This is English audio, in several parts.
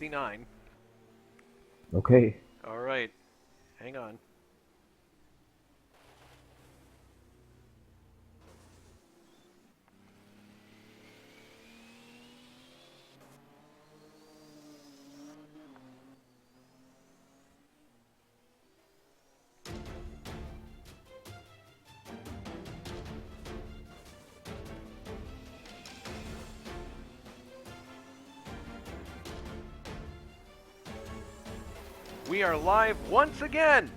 69. Okay. All right, hang on. We are live once again.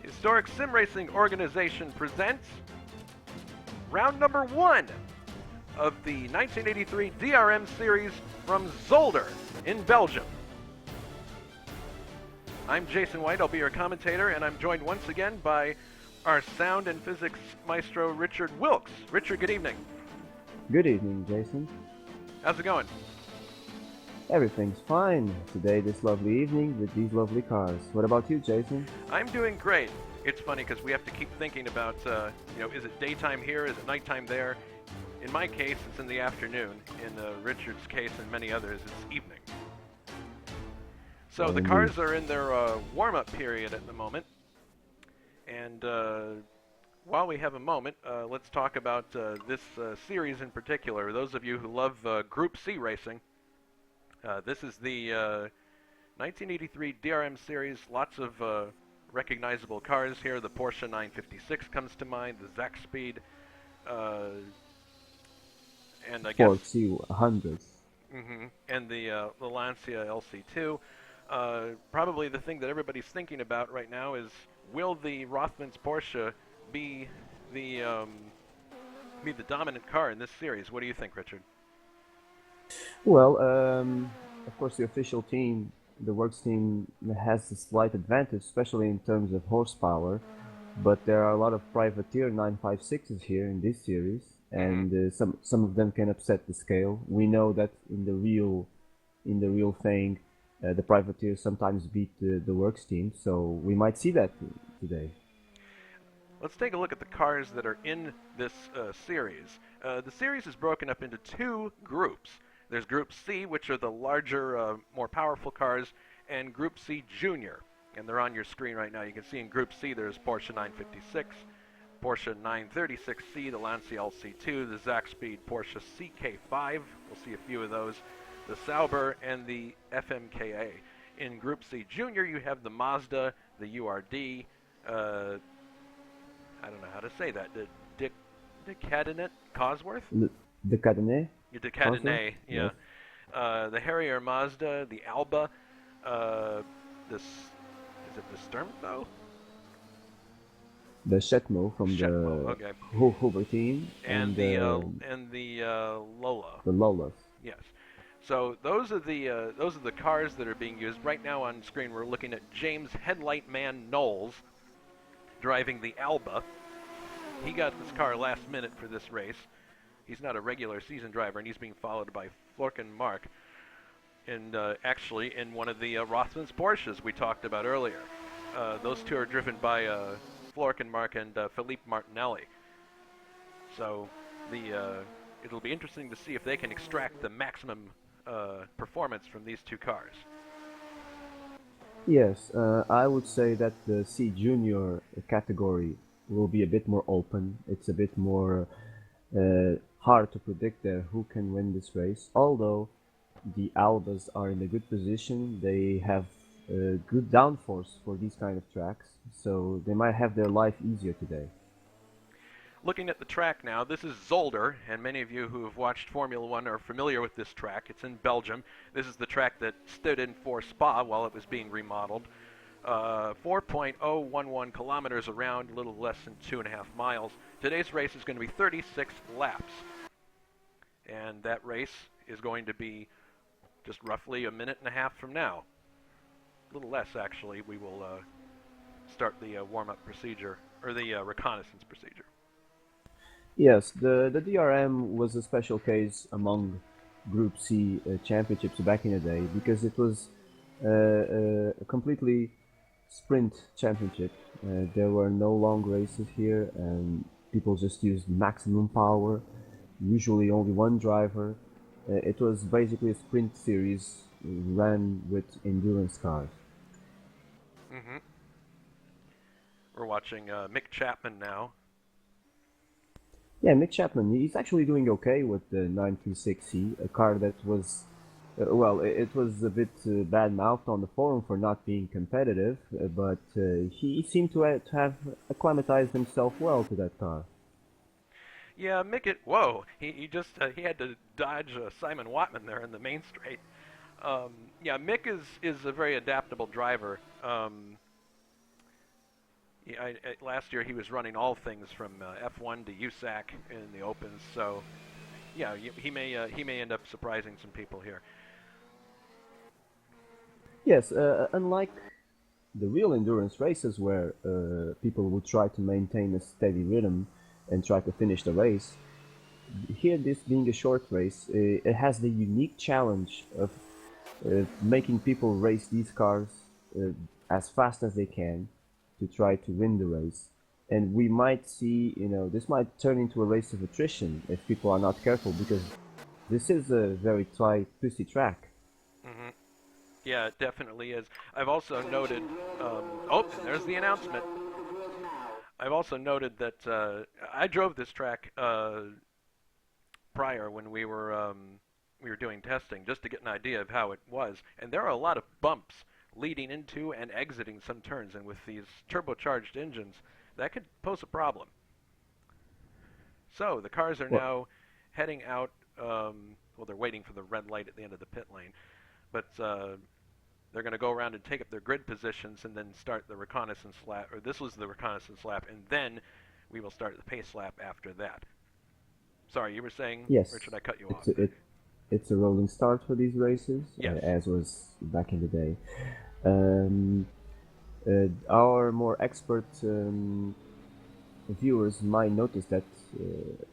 Historic Sim Racing Organization presents round number 1 of the 1983 DRM series from Zolder in Belgium. I'm Jason White, I'll be your commentator, and I'm joined once again by our sound and physics maestro, Richard Wilks. Richard, good evening. Good evening, Jason. How's it going? Everything's fine today, this lovely evening, with these lovely cars. What about you, Jason? I'm doing great. It's funny because we have to keep thinking about, is it daytime here? Is it nighttime there? In my case, it's in the afternoon. In Richard's case and many others, it's evening. So the cars are in their warm-up period at the moment. And while we have a moment, let's talk about this series in particular. Those of you who love Group C racing, this is the 1983 DRM series. Lots of recognizable cars here. The Porsche 956 comes to mind, the Zach Speed, and I guess... Ford C100s. And the Lancia LC2. Probably the thing that everybody's thinking about right now is, will the Rothmans Porsche be the dominant car in this series? What do you think, Richard? Well, of course, the official team, the Works team, has a slight advantage, especially in terms of horsepower. But there are a lot of privateer 956s here in this series, and some of them can upset the scale. We know that in the real thing, the privateers sometimes beat the Works team, so we might see that today. Let's take a look at the cars that are in this series. The series is broken up into 2 groups. There's Group C, which are the larger, more powerful cars, and Group C Junior. And they're on your screen right now. You can see in Group C there's Porsche 956, Porsche 936C, the Lancia LC2, the Zach Speed Porsche CK5. We'll see a few of those. The Sauber and the FMKA. In Group C Junior, you have the Mazda, the URD, I don't know how to say that, the Cadenet Cosworth? The Cadenet? The Cadenet, yeah. Yes. The Harrier Mazda, the Alba, is it the Sturmbo? The Shetmo from Shetmo, the okay. Hoover team, And the Lola. The Lolas. Yes. So those are the cars that are being used right now on screen. We're looking at James Headlight Man Knowles driving the Alba. He got this car last minute for this race. He's not a regular season driver, and he's being followed by Florken Mark, and actually in one of the Rothmans Porsches we talked about earlier. Those two are driven by Florken Mark and Philippe Martinelli. So it'll be interesting to see if they can extract the maximum performance from these 2 cars. Yes, I would say that the C Junior category will be a bit more open. It's a bit more hard to predict there who can win this race. Although the Albas are in a good position, they have good downforce for these kind of tracks, so they might have their life easier today. Looking at the track now, this is Zolder, and many of you who have watched Formula One are familiar with this track. It's in Belgium. This is the track that stood in for Spa while it was being remodeled. 4.011 kilometers around, a little less than 2.5 miles. Today's race is going to be 36 laps, and that race is going to be just roughly a minute and a half from now. A little less, actually. We will start the warm-up procedure, or the reconnaissance procedure. Yes, the DRM was a special case among Group C championships back in the day because it was a completely sprint championship. There were no long races here, and people just used maximum power, usually only one driver. It was basically a sprint series ran with endurance cars. Mm-hmm. We're watching Mick Chapman now. Yeah, Mick Chapman, he's actually doing okay with the 936C, a car that was, well, it was a bit bad-mouthed on the forum for not being competitive, but he seemed to have acclimatized himself well to that car. Yeah, Mick. Whoa, he just he had to dodge Simon Watman there in the main straight. Yeah, Mick is a very adaptable driver. Last year he was running all things from F1 to USAC in the opens, so yeah, he may end up surprising some people here. Yes, unlike the real endurance races where people would try to maintain a steady rhythm and try to finish the race, here this being a short race, it has the unique challenge of making people race these cars uh, as fast as they can to try to win the race. And we might see, this might turn into a race of attrition if people are not careful because this is a very tight, twisty track. Hmm. Yeah, it definitely is. I've also noted. Oh, and there's the announcement. I've also noted that I drove this track prior when we were doing testing just to get an idea of how it was, and there are a lot of bumps leading into and exiting some turns, and with these turbocharged engines, that could pose a problem. So the cars are Well, now heading out. Well, they're waiting for the red light at the end of the pit lane, but they're going to go around and take up their grid positions and then start the reconnaissance lap. Or this was the reconnaissance lap, and then we will start the pace lap after that. Sorry, you were saying, yes, Richard, I cut you off it's a, there. it's a rolling start for these races, Yes. as was back in the day. Um, our more expert viewers might notice that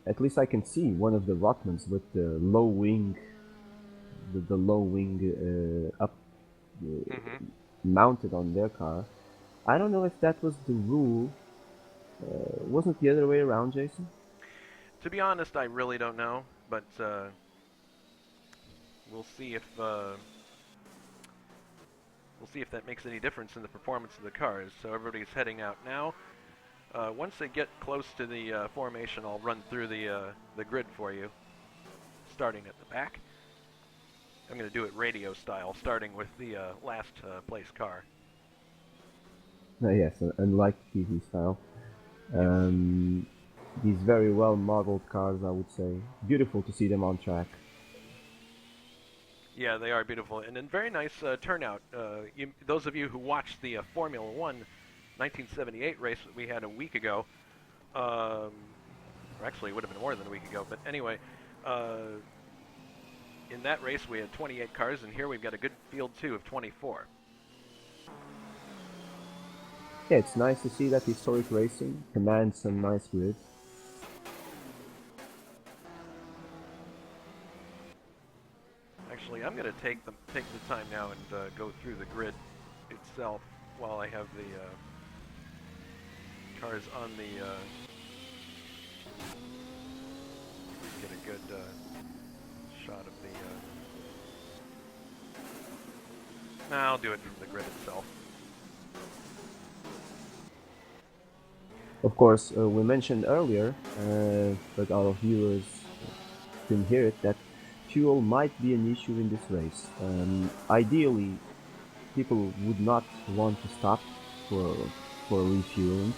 at least I can see one of the Rotmans with the low wing, the low wing up Hmm. mounted on their car. I don't know if that was the rule. Wasn't the other way around, Jason? To be honest, I really don't know, but we'll see if we'll see if that makes any difference in the performance of the cars. So everybody's heading out now. Once they get close to the formation, I'll run through the grid for you, starting at the back. I'm going to do it radio style, starting with the last place car. Yes, unlike TV style. Yes. Um, these very well modeled cars, I would say. Beautiful to see them on track. Yeah, they are beautiful, and then very nice turnout. Those of you who watched the Formula One 1978 race that we had a week ago, or actually it would have been more than a week ago, but anyway, uh, in that race we had 28 cars, and here we've got a good field too of 24. Yeah, it's nice to see that historic racing commands some Hmm. nice grids. Actually, I'm going to take the time now and go through the grid itself while I have the cars on the get a good shot of the. Nah, I'll do it from the grid itself. Of course, we mentioned earlier, but our viewers couldn't hear it, that fuel might be an issue in this race. Ideally, people would not want to stop for for refueling,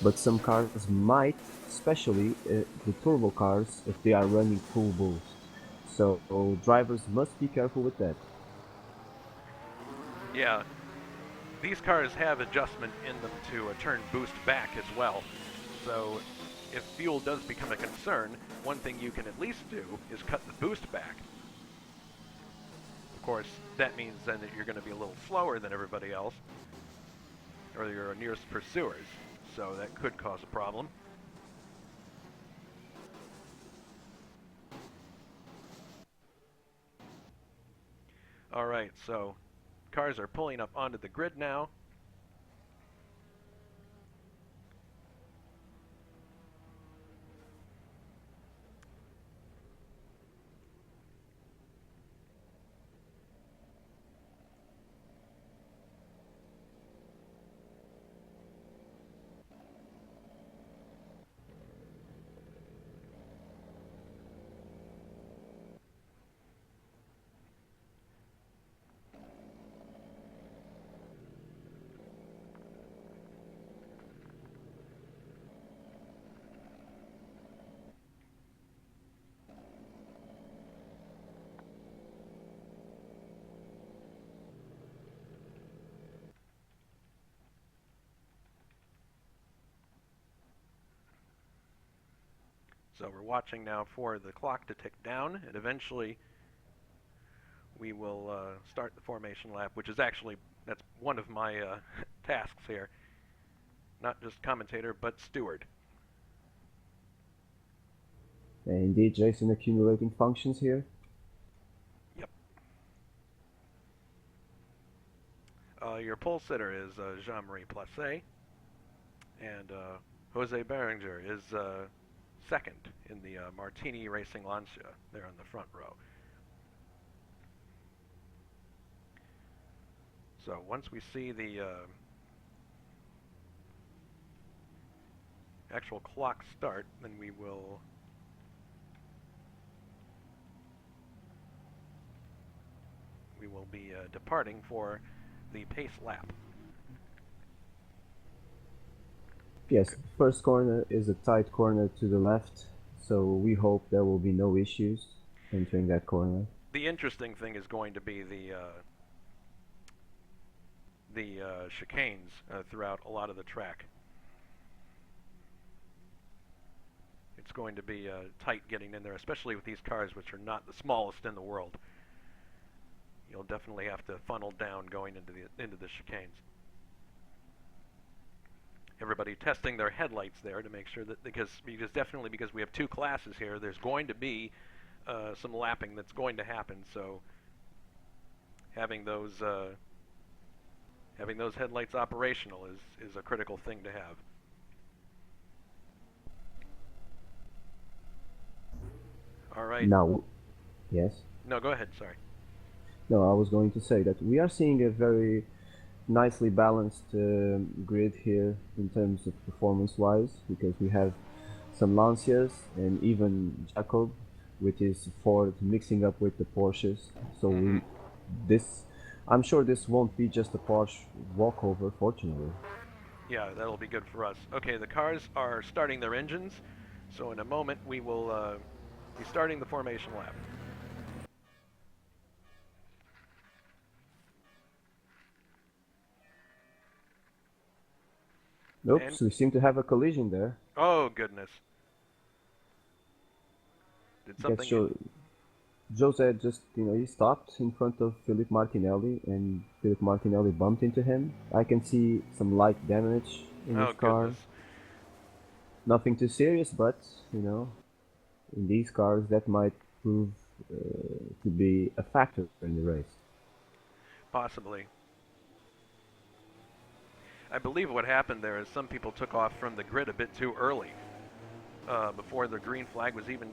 but some cars might, especially the turbo cars, if they are running full boost. So drivers must be careful with that. Yeah, these cars have adjustment in them to turn boost back as well. So if fuel does become a concern, one thing you can at least do is cut the boost back. Of course, that means then that you're going to be a little slower than everybody else, or your nearest pursuers. So that could cause a problem. All right, so cars are pulling up onto the grid now. So we're watching now for the clock to tick down, and eventually we will start the formation lap, which is actually, that's one of my tasks here. Not just commentator, but steward. Indeed, Jason, accumulating functions here. Yep. Your pole sitter is Jean-Marie Placé, and Jose Berenger is second in the Martini Racing Lancia there in the front row. So once we see the actual clock start, then we will be departing for the pace lap. Yes, first corner is a tight corner to the left, so we hope there will be no issues entering that corner. The interesting thing is going to be the chicanes throughout a lot of the track. It's going to be tight getting in there, especially with these cars, which are not the smallest in the world. You'll definitely have to funnel down going into the chicanes. Everybody testing their headlights there to make sure that because we have two classes here, there's going to be some lapping that's going to happen. So having those headlights operational is a critical thing to have. All right. Now, yes? No, go ahead. Sorry. No, I was going to say that we are seeing a very nicely balanced grid here in terms of performance-wise, because we have some Lancias and even Jacob with his Ford mixing up with the Porsches. So I'm sure this won't be just a Porsche walkover, fortunately. Yeah, that'll be good for us. Okay, the cars are starting their engines, so in a moment we will be starting the formation lap. Oops, we seem to have a collision there. Oh, goodness. Did something... Jose just, he stopped in front of Philippe Martinelli, and Philippe Martinelli bumped into him. I can see some light damage in his car. Goodness. Nothing too serious, but, in these cars that might prove to be a factor in the race. Possibly. I believe what happened there is some people took off from the grid a bit too early, before the green light was even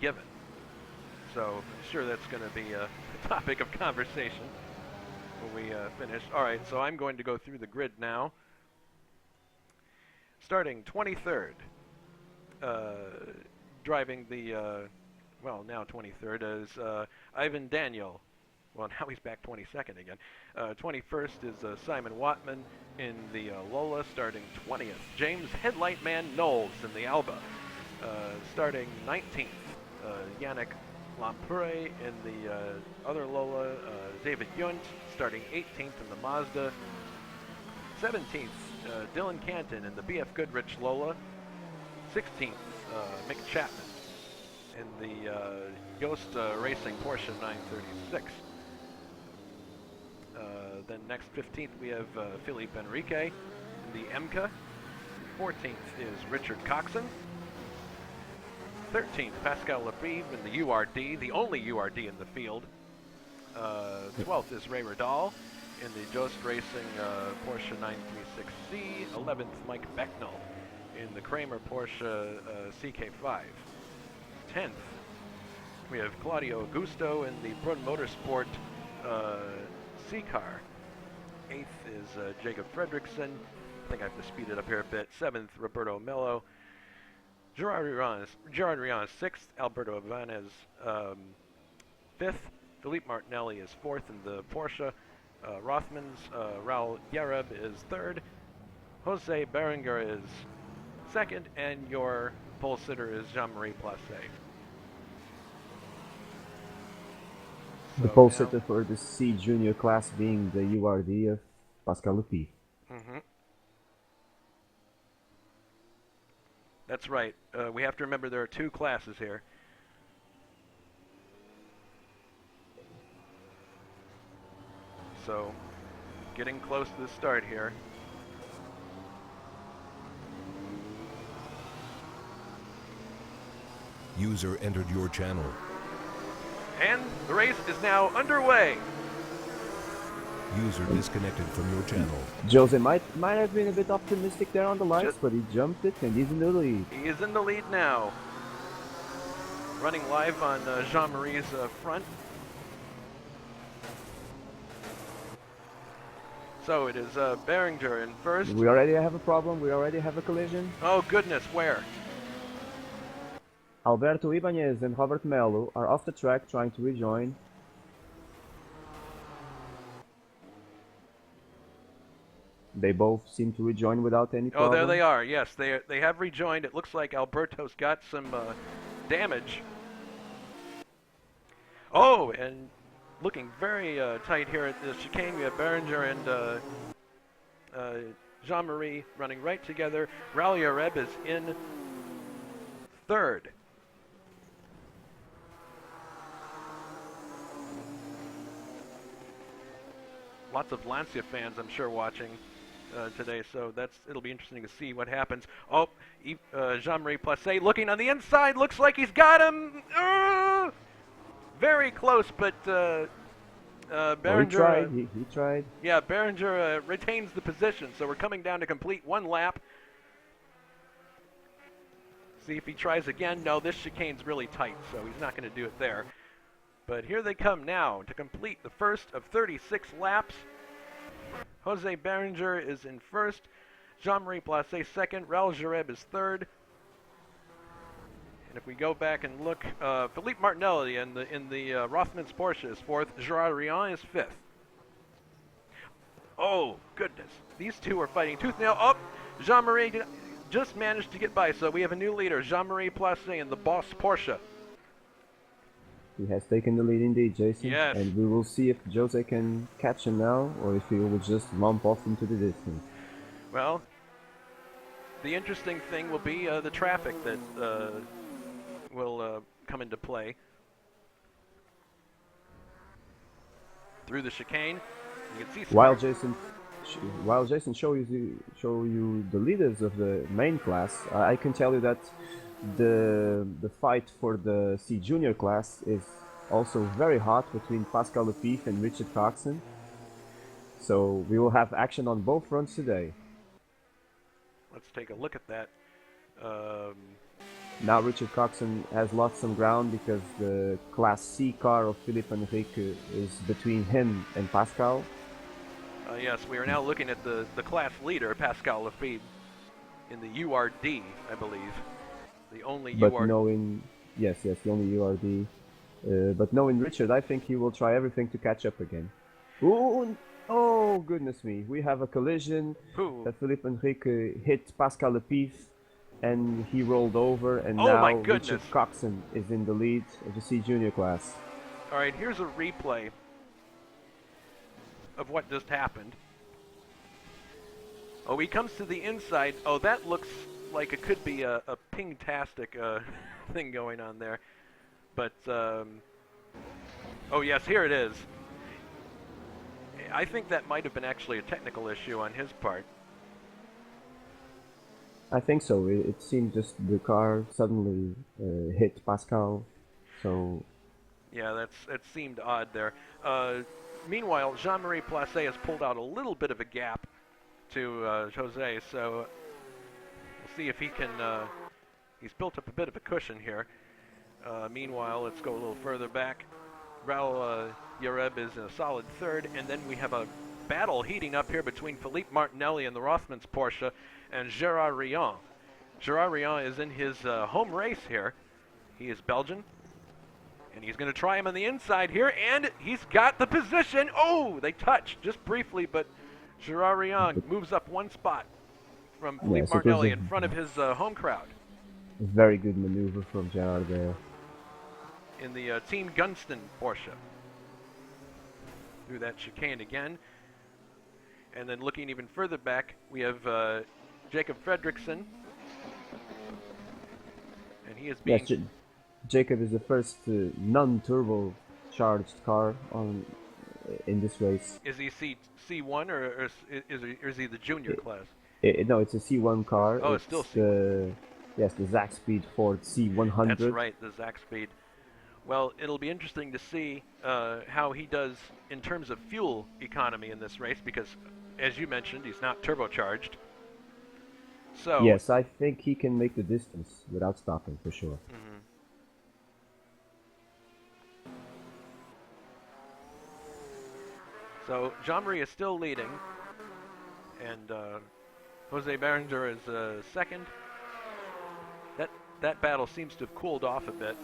given. So I'm sure that's going to be a topic of conversation when we finish. All right, so I'm going to go through the grid now. Starting 23rd, driving the now 23rd is Ivan Daniel. Well, now he's back 22nd again. 21st is Simon Wattman in the Lola, starting 20th. James Headlight Man Knowles in the Alba, starting 19th. Yannick Lampure in the other Lola. David Yunt starting 18th in the Mazda. 17th, Dylan Canton in the BF Goodrich Lola. 16th, Mick Chapman in the Yost Racing Porsche 936. Then next 15th we have Philippe Enrique in the MCA. 14th is Richard Coxon. 13th, Pascal Labrive in the URD, the only URD in the field. 12th is Ray Radal in the Jost Racing Porsche 936C. 11th, Mike Becknell in the Kramer Porsche CK5. 10th, we have Claudio Augusto in the Brunn Motorsport C-Car. 8th is Jacob Fredrickson. I think I have to speed it up here a bit. 7th, Roberto Mello. Gerard Rion is 6th. Alberto Ibanez 5th. Philippe Martinelli is 4th in the Porsche. Rothman's Raul Yareb is 3rd. Jose Berenger is 2nd. And your pole sitter is Jean-Marie Placé. The pole sitter for the C Junior class being the URD of Pascal Labrive. That's right. We have to remember there are two classes here. So, getting close to the start here. User entered your channel. And the race is now underway. User disconnected from your channel. Jose might have been a bit optimistic there on the lights, but he jumped it and he's in the lead. He is in the lead now. Running live on Jean-Marie's front. So it is Behringer in first. We already have a problem. We already have a collision. Oh goodness, where? Alberto Ibanez and Robert Melo are off the track trying to rejoin. They both seem to rejoin without any problem. Oh, there they are. Yes, they have rejoined. It looks like Alberto's got some damage. Oh, and looking very tight here at the chicane. We have Behringer and Jean-Marie running right together. Raul Yareb is in third. Lots of Lancia fans, I'm sure, watching today, so it'll be interesting to see what happens. Oh, Jean-Marie Placé looking on the inside. Looks like he's got him. Very close, but Behringer... he tried. He tried. Yeah, Behringer retains the position, so we're coming down to complete one lap. See if he tries again. No, this chicane's really tight, so he's not going to do it there. But here they come now to complete the first of 36 laps. Jose Behringer is in first. Jean-Marie Placé second. Raul Jareb is third. And if we go back and look, Philippe Martinelli in the Rothmans Porsche is fourth. Gerard Rion is fifth. Oh, goodness. These two are fighting tooth and nail. Oh, Jean-Marie just managed to get by, so we have a new leader, Jean-Marie Placé in the Boss Porsche. He has taken the lead indeed, Jason. Yes. And we will see if Jose can catch him now, or if he will just lump off into the distance. Well, the interesting thing will be the traffic that will come into play through the chicane. You can see while Jason show you the leaders of the main class, I can tell you that the fight for the C Junior class is also very hot between Pascal Lepif and Richard Coxon. So we will have action on both fronts today. Let's take a look at that. Now Richard Coxon has lost some ground because the Class C car of Philippe Enrique is between him and Pascal. Yes, we are now looking at the class leader, Pascal Lefebvre, in the URD, I believe. The only but URD. Knowing, yes, the only URD. But knowing Richard, I think he will try everything to catch up again. Ooh, oh, goodness me. We have a collision. Philippe Enrique hit Pascal Lepif, and he rolled over, and now Richard Coxon is in the lead of the C Junior class. All right, here's a replay of what just happened. Oh, he comes to the inside. Oh, that looks like it could be a ping-tastic thing going on there. But, oh yes, here it is. I think that might have been actually a technical issue on his part. I think so. It seemed just the car suddenly hit Pascal, so... Yeah, it seemed odd there. Meanwhile, Jean-Marie Placé has pulled out a little bit of a gap to Jose, so we'll see if he can... he's built up a bit of a cushion here. Meanwhile, let's go a little further back. Raul Yareb is in a solid third, and then we have a battle heating up here between Philippe Martinelli and the Rothmans Porsche and Gerard Rion. Gerard Rion is in his home race here. He is Belgian, and he's going to try him on the inside here, and he's got the position. Oh, they touched just briefly, but Gerard Rion moves up one spot from Philippe Martinelli in front of his home crowd. Very good maneuver from Gerard there. In the Team Gunston Porsche. Through that chicane again. And then looking even further back, we have Jacob Fredriksson he is Yes, being... Jacob is the first non-turbo charged car in this race. Is he C1 or is he the junior class? No, it's a C1 car. Oh, it's still the yes, the Zack Speed Ford C100. That's right, the Zack Speed. Well, it'll be interesting to see how he does in terms of fuel economy in this race because, as you mentioned, he's not turbocharged. So yes, I think he can make the distance without stopping for sure. Mhm. So Jean-Marie is still leading, and Jose Berenger is second. That battle seems to have cooled off a bit.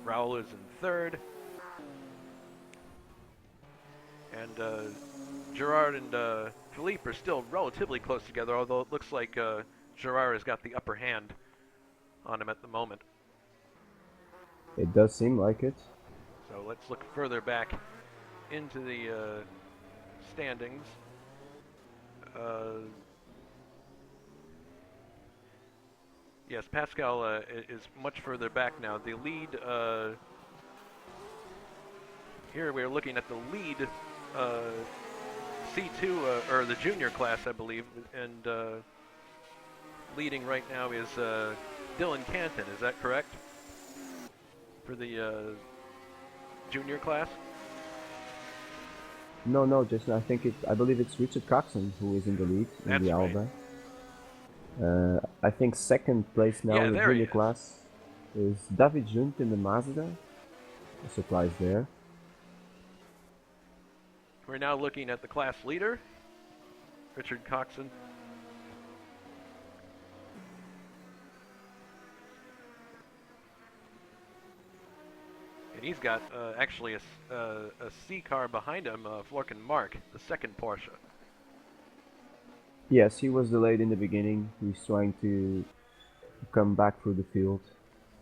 Raul is in third, and Gerard and Philippe are still relatively close together, although it looks like Gerard has got the upper hand on him at the moment. It does seem like it. So let's look further back into the standings. Yes, Pascal is much further back now. The lead, here we're looking at the lead C2, or the junior class, I believe, and leading right now is Dylan Canton, is that correct? For the junior class? No, Jason. I believe it's Richard Coxon who is in the lead in That's the right. Alba. I think second place now Yeah, in the there he junior is. class is David Junt in the Mazda. A surprise there. We're now looking at the class leader, Richard Coxon. And he's got actually a C car behind him, Florkin Mark, the second Porsche. Yes, he was delayed in the beginning. He's trying to come back through the field,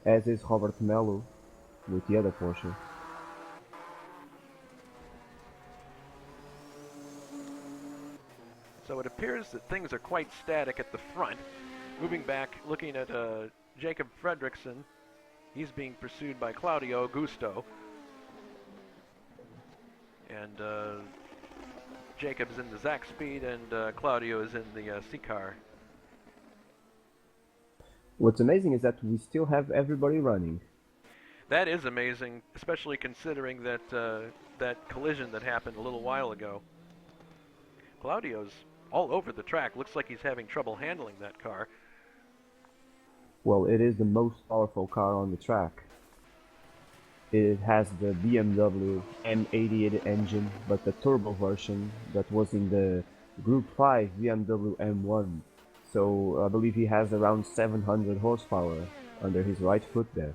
as is Robert Melo with the other Porsche. So it appears that things are quite static at the front. Moving back, looking at Jacob Fredrickson, he's being pursued by Claudio Augusto. And Jacob's in the Zack Speed, and Claudio is in the C car. What's amazing is that we still have everybody running. That is amazing, especially considering that that collision that happened a little while ago. Claudio's all over the track. Looks like he's having trouble handling that car. Well, it is the most powerful car on the track. It has the BMW M88 engine, but the turbo version that was in the Group 5 BMW M1. So I believe he has around 700 horsepower under his right foot there.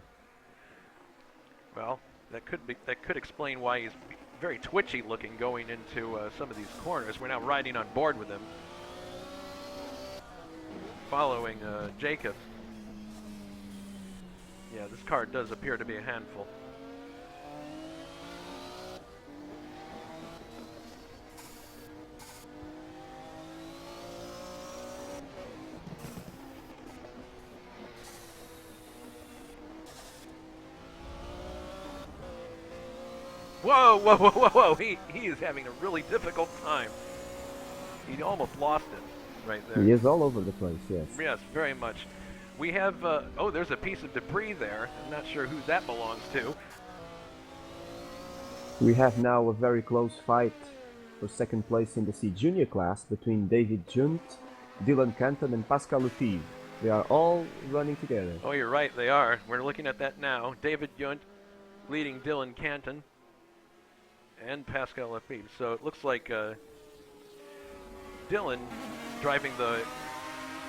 Well, that could explain why he's very twitchy looking going into some of these corners. We're now riding on board with him, following Jacob. Yeah, this car does appear to be a handful. Whoa, whoa, whoa, whoa, whoa. He is having a really difficult time. He almost lost it right there. He is all over the place, yes. Yes, very much. We have, oh, there's a piece of debris there. I'm not sure who that belongs to. We have now a very close fight for second place in the C Junior class between David Junt, Dylan Canton and Pascal Lefebvre. They are all running together. Oh, you're right, they are. We're looking at that now. David Yunt leading Dylan Canton and Pascal Lefebvre. So it looks like Dylan driving the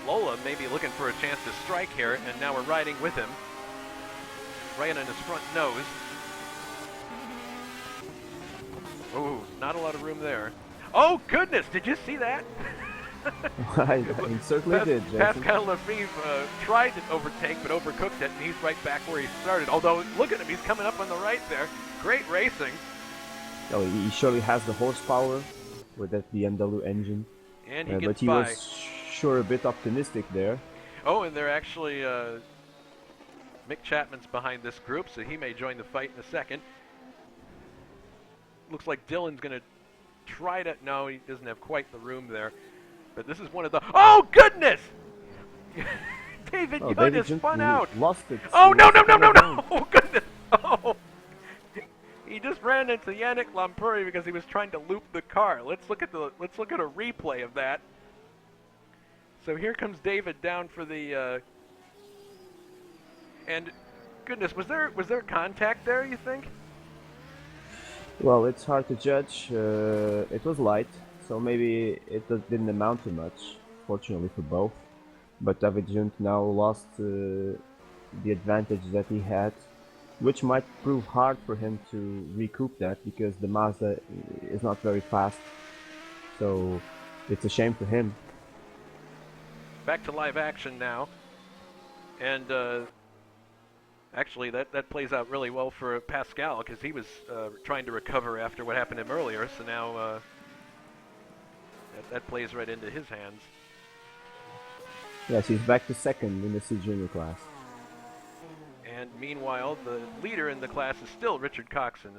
Lola, maybe looking for a chance to strike here, and now we're riding with him, right on his front nose. Ooh, not a lot of room there. Oh, goodness, did you see that? I certainly did, Jason. Pascal Lefebvre tried to overtake, but overcooked it, and he's right back where he started. Although, look at him, he's coming up on the right there. Great racing. Oh, he surely has the horsepower with that BMW engine. And he gets but he by. was sure a bit optimistic there. Oh, and they're actually Mick Chapman's behind this group, so he may join the fight in a second. Looks like Dylan's going to try to... No, he doesn't have quite the room there. But this is one of the... Oh, goodness! David Young has spun out. Lost it. Oh, no, no, no, no, no! Oh, goodness! Oh! He just ran into Yannick Lampuri because he was trying to loop the car. Let's look at a replay of that. So here comes David down for the and goodness, was there contact there, you think? Well, it's hard to judge. It was light, so maybe it didn't amount to much, fortunately for both. But David Junt now lost the advantage that he had, which might prove hard for him to recoup that because the Mazda is not very fast. So it's a shame for him. Back to live action now. And actually that plays out really well for Pascal because he was trying to recover after what happened to him earlier. So now that plays right into his hands. Yes, he's back to second in the C Junior class. And meanwhile, the leader in the class is still Richard Coxon.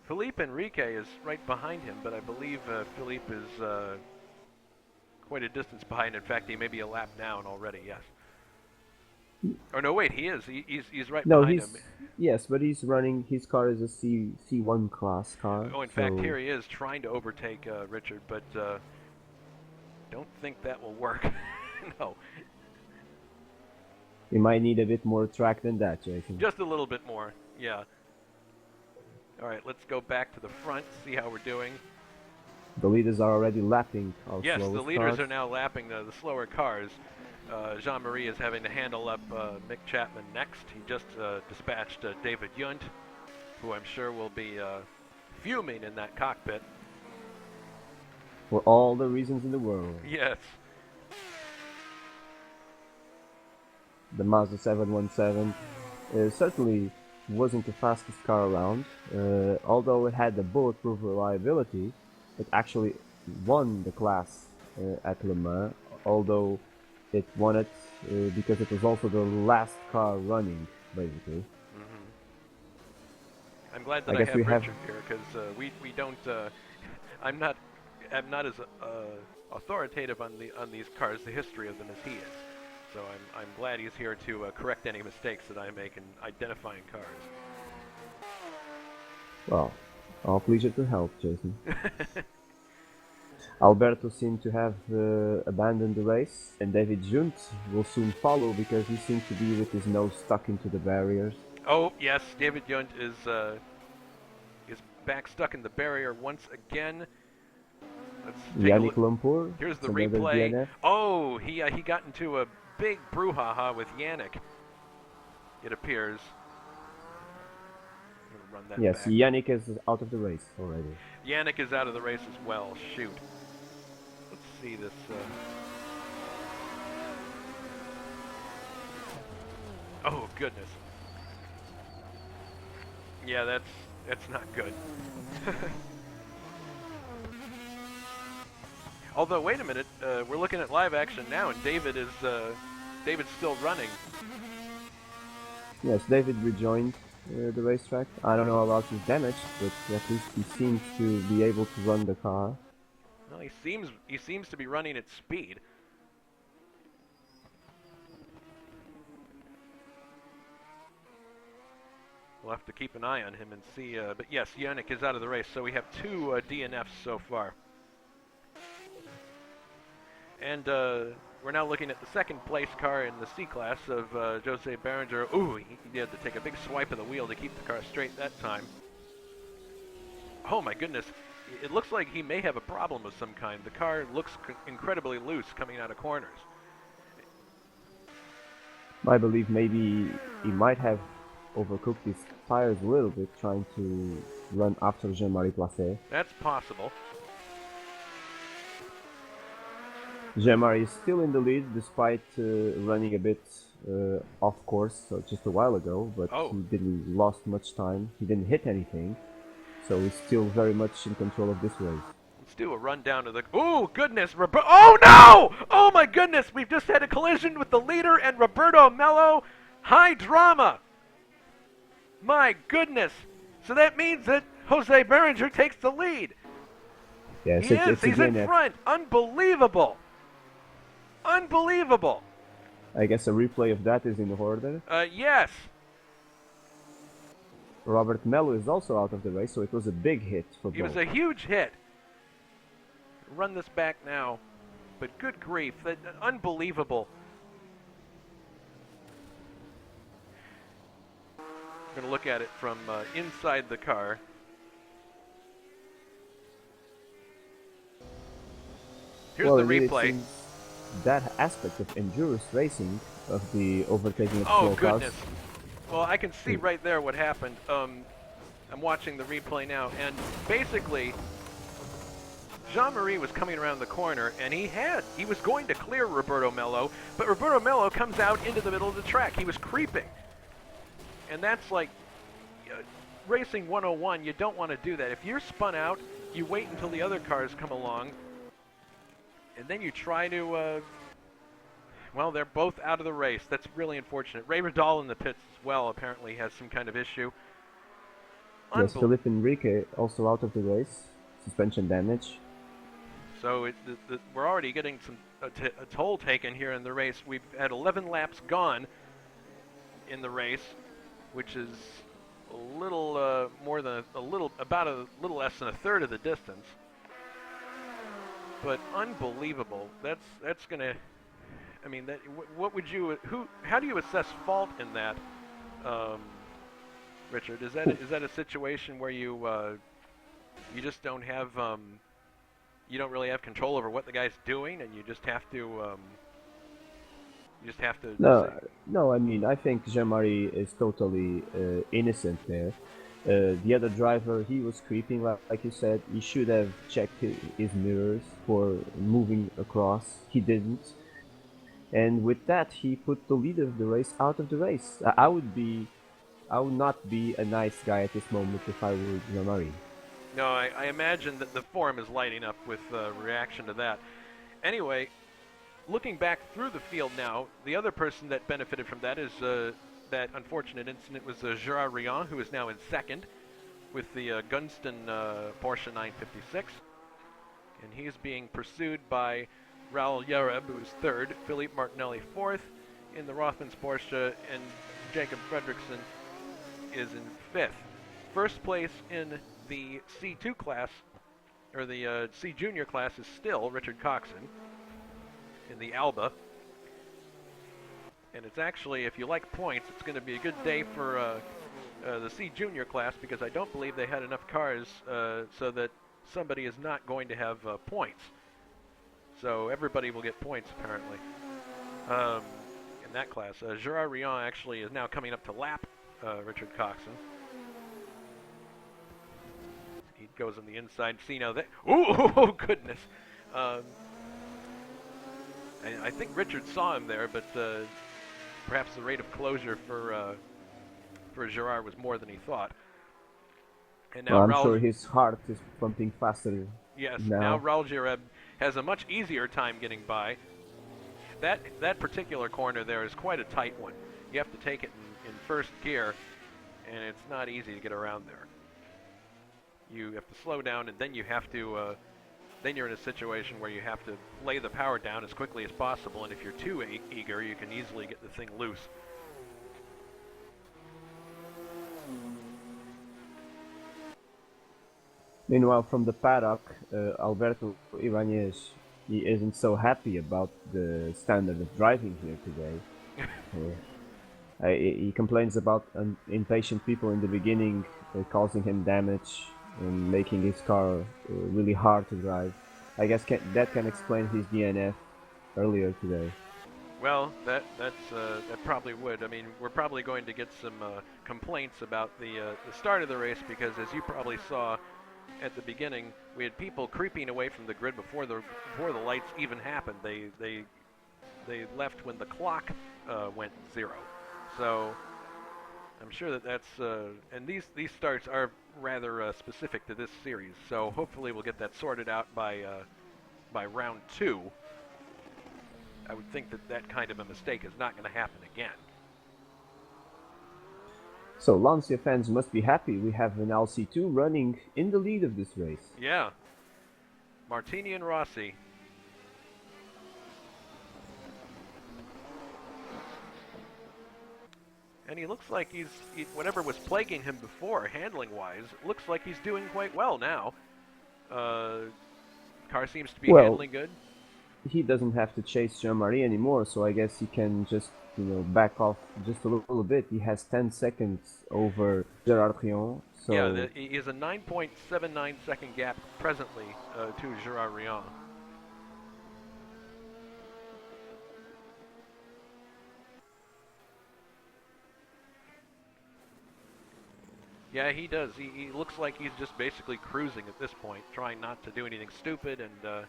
Philippe Enrique is right behind him, but I believe Philippe is quite a distance behind. In fact, he may be a lap down already, yes. Or no, wait, he is. He's right behind him. Yes, but he's running, his car is a C1 class car. Oh, in fact, here he is trying to overtake Richard, but don't think that will work. No. You might need a bit more track than that, Jason. Just a little bit more, yeah. All right, let's go back to the front, see how we're doing. The leaders are already lapping our yes, slowest the leaders cars. are now lapping the slower cars. Jean-Marie is having to handle up Mick Chapman next. He just dispatched David Yunt, who I'm sure will be fuming in that cockpit. For all the reasons in the world. Yes. The Mazda 717 certainly wasn't the fastest car around. Although it had the bulletproof reliability, it actually won the class at Le Mans, although it won it because it was also the last car running, basically. Mm-hmm. I'm glad that I have Richard here because we don't. I'm not as authoritative on these cars, the history of them, as he is. So I'm glad he's here to correct any mistakes that I make in identifying cars. Well, all pleasure to help, Jason. Alberto seemed to have abandoned the race, and David Junt will soon follow because he seems to be with his nose stuck into the barriers. Oh yes, David Junt is back stuck in the barrier once again. Let's take Yannick Lampur. Here's the replay. DNF. Oh, he got into a big brouhaha with Yannick, it appears. Run that yes, back. Yannick is out of the race already. Yannick is out of the race as well. Shoot. Let's see this. Oh goodness. Yeah, that's not good. Although, wait a minute, we're looking at live action now, and David's still running. Yes, David rejoined the racetrack. I don't know about his damage, but at least he seems to be able to run the car. Well, he seems to be running at speed. We'll have to keep an eye on him and see. But yes, Yannick is out of the race, so we have two DNFs so far. And we're now looking at the second place car in the C class of Jose Berenger. Ooh, he had to take a big swipe of the wheel to keep the car straight that time. Oh my goodness, it looks like he may have a problem of some kind. The car looks incredibly loose coming out of corners. I believe maybe he might have overcooked his tires a little bit trying to run after Jean-Marie Placet. That's possible. Jean-Marie is still in the lead despite running a bit off course just a while ago, but he didn't lost much time. He didn't hit anything, so he's still very much in control of this race. Let's do a rundown of the... Ooh, goodness! Oh, no! Oh, my goodness! We've just had a collision with the leader and Roberto Mello. High drama! My goodness! So that means that Jose Berenger takes the lead. Yes, He is. He's in front. Unbelievable. Unbelievable. I guess a replay of that is in order. Yes. Robert Mello is also out of the race, so it was a big hit for It both. was a huge hit. Run this back now. But good grief. Unbelievable. I'm going to look at it from inside the car. Here's the replay. That aspect of endurance racing, of the overtaking of Oh, slow cars. goodness. Well, I can see right there what happened. I'm watching the replay now, and basically, Jean-Marie was coming around the corner, and he was going to clear Roberto Mello, but Roberto Mello comes out into the middle of the track. He was creeping. And that's like racing 101. You don't want to do that. If you're spun out, you wait until the other cars come along, and then you try to, well, they're both out of the race. That's really unfortunate. Ray Vidal in the pits as well apparently has some kind of issue. Yes, Felipe Enrique also out of the race. Suspension damage. So we're already getting a toll taken here in the race. We've had 11 laps gone in the race, which is a little more than about a little less than a third of the distance. But unbelievable. That's gonna. I mean, what would you? How do you assess fault in that, Richard? Is that a situation where you just don't have you don't really have control over what the guy's doing, and you just have to No. I mean, I think Jean-Marie is totally innocent there. The other driver, he was creeping, like you said. He should have checked his mirrors for moving across. He didn't. And with that, he put the leader of the race out of the race. I would not be a nice guy at this moment if I were Jean-Marie. No, I imagine that the forum is lighting up with reaction to that. Anyway, looking back through the field now, the other person that benefited from that is that unfortunate incident was Gerard Rion, who is now in second with the Gunston Porsche 956. And he's being pursued by Raul Yareb, who is third, Philippe Martinelli fourth in the Rothmans Porsche, and Jacob Fredrickson is in fifth. First place in the C2 class, or the C Junior class, is still Richard Coxon in the Alba. And it's actually, if you like points, it's going to be a good day for the C Junior class, because I don't believe they had enough cars so that somebody is not going to have points. So everybody will get points, apparently, in that class. Gerard Rion actually is now coming up to lap Richard Coxon. He goes on the inside. See now that... Ooh, goodness. I think Richard saw him there, but perhaps the rate of closure for Gerard was more than he thought. And now I'm sure his heart is pumping faster. Yes, now. Now Raul Jareb has a much easier time getting by. That particular corner there is quite a tight one. You have to take it in first gear, and it's not easy to get around there. You have to slow down, and then you have to. Then you're in a situation where you have to lay the power down as quickly as possible, and if you're too eager, you can easily get the thing loose. Meanwhile, from the paddock, Alberto Ibanez, he isn't so happy about the standard of driving here today. He complains about impatient people in the beginning, causing him damage and making his car really hard to drive. I guess that can explain his DNF earlier today. Well, that probably would. I mean, we're probably going to get some complaints about the start of the race, because as you probably saw at the beginning, we had people creeping away from the grid before the lights even happened. They left when the clock went zero. So I'm sure that's and these starts are rather specific to this series. So hopefully we'll get that sorted out by round 2. I would think that kind of a mistake is not going to happen again. So Lancia fans must be happy. We have an LC2 running in the lead of this race. Yeah. Martini and Rossi. And he looks like whatever was plaguing him before, handling-wise, looks like he's doing quite well now. Car seems to be handling good. He doesn't have to chase Jean-Marie anymore, so I guess he can just, back off just a little bit. He has 10 seconds over Gerard Rion. So yeah, he has a 9.79 second gap presently to Gerard Rion. Yeah, he does. He looks like he's just basically cruising at this point, trying not to do anything stupid, and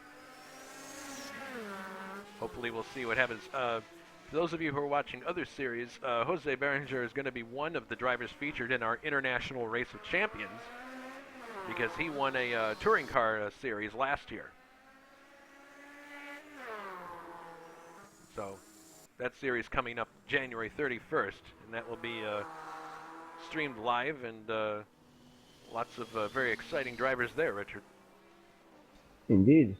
hopefully we'll see what happens. For those of you who are watching other series, Jose Berenger is going to be one of the drivers featured in our International Race of Champions because he won a touring car series last year. So that series coming up January 31st, and that will be streamed live, and lots of very exciting drivers there, Richard. Indeed.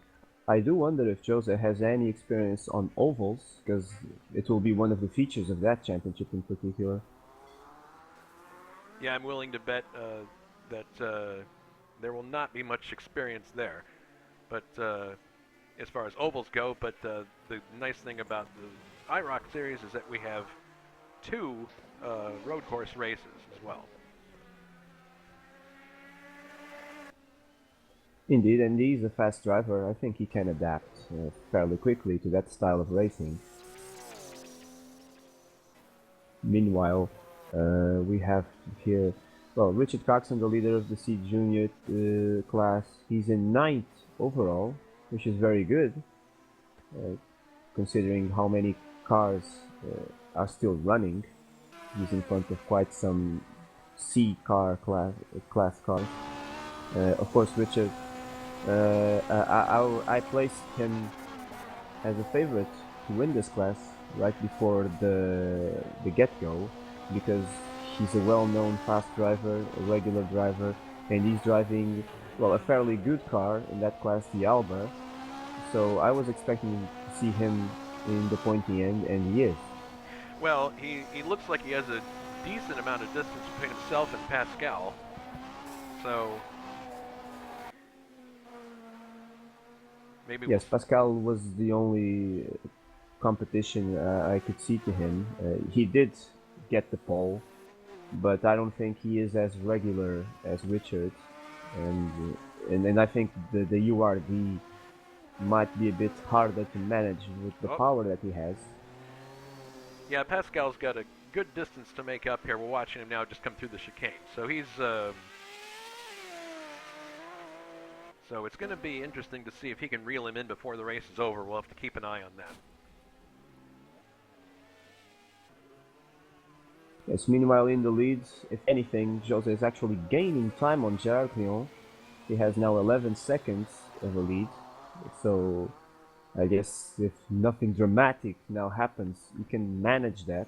I do wonder if Jose has any experience on ovals, because it will be one of the features of that championship in particular. Yeah, I'm willing to bet that there will not be much experience there. But as far as ovals go, but the nice thing about the IROC series is that we have 2 road course races as well. Indeed, and he's a fast driver. I think he can adapt fairly quickly to that style of racing. Meanwhile, we have here, Richard Coxon, the leader of the C Junior class. He's in 9th overall, which is very good, considering how many cars are still running. He's in front of quite some C car class cars. Of course, Richard, I placed him as a favorite to win this class right before the get-go, because he's a well-known fast driver, a regular driver, and he's driving, a fairly good car in that class, the Alba. So I was expecting to see him in the pointy end, and he is. Well, he looks like he has a decent amount of distance between himself and Pascal. So maybe yes, Pascal was the only competition I could see to him. He did get the pole, but I don't think he is as regular as Richard, and I think the URD might be a bit harder to manage with the power that he has. Yeah, Pascal's got a good distance to make up here. We're watching him now just come through the chicane. So he's so it's going to be interesting to see if he can reel him in before the race is over. We'll have to keep an eye on that. Yes, meanwhile in the leads, if anything, Jose is actually gaining time on Gerard Rion. He has now 11 seconds of a lead. So I guess if nothing dramatic now happens, you can manage that,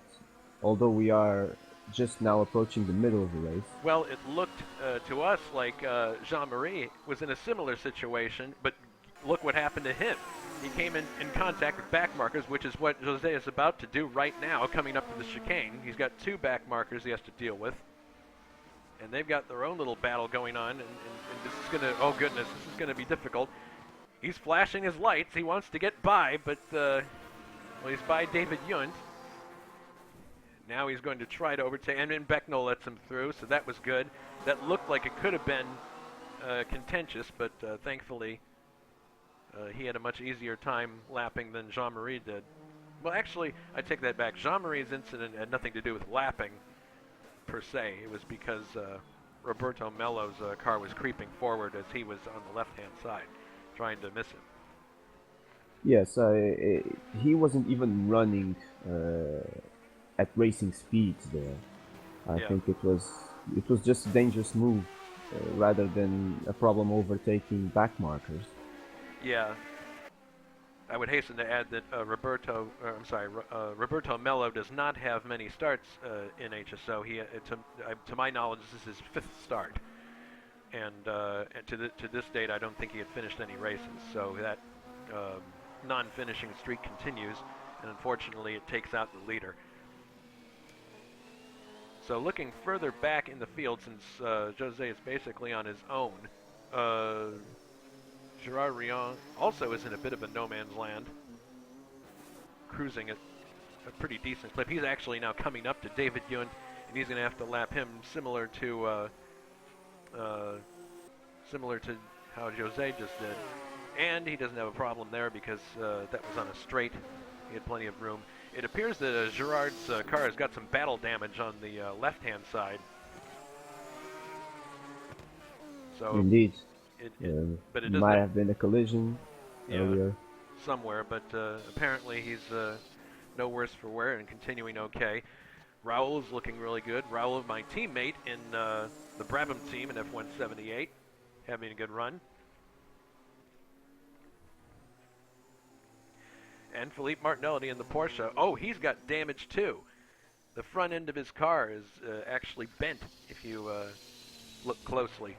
although we are just now approaching the middle of the race. Well, it looked to us like Jean-Marie was in a similar situation, but look what happened to him. He came in contact with back markers, which is what Jose is about to do right now, coming up to the chicane. He's got 2 back markers he has to deal with, and they've got their own little battle going on, and this is going to, oh goodness, this is going to be difficult. He's flashing his lights. He wants to get by, but he's by David Yunt. Now he's going to try to overtake, and Becknell lets him through, so that was good. That looked like it could have been contentious, but thankfully he had a much easier time lapping than Jean-Marie did. Well, actually, I take that back. Jean-Marie's incident had nothing to do with lapping, per se. It was because Roberto Mello's car was creeping forward as he was on the left-hand side, trying to miss him. Yes, he wasn't even running at racing speeds there. I think it was just a dangerous move rather than a problem overtaking back markers. Yeah. I would hasten to add that Roberto Mello does not have many starts in HSO. To my knowledge, this is his 5th start, and to this date, I don't think he had finished any races. So that non-finishing streak continues, and unfortunately, it takes out the leader. So looking further back in the field, since Jose is basically on his own, Gerard Rion also is in a bit of a no man's land, cruising at a pretty decent clip. He's actually now coming up to David Ewan, and he's going to have to lap him similar to how Jose just did. And he doesn't have a problem there because that was on a straight. He had plenty of room. It appears that Gerard's car has got some battle damage on the left-hand side. So Indeed. But it might have been a collision earlier. Somewhere, but apparently he's no worse for wear and continuing okay. Raul is looking really good. Raul, my teammate in the Brabham team in F178, having a good run. And Philippe Martinelli in the Porsche. Oh, he's got damage too. The front end of his car is actually bent if you look closely.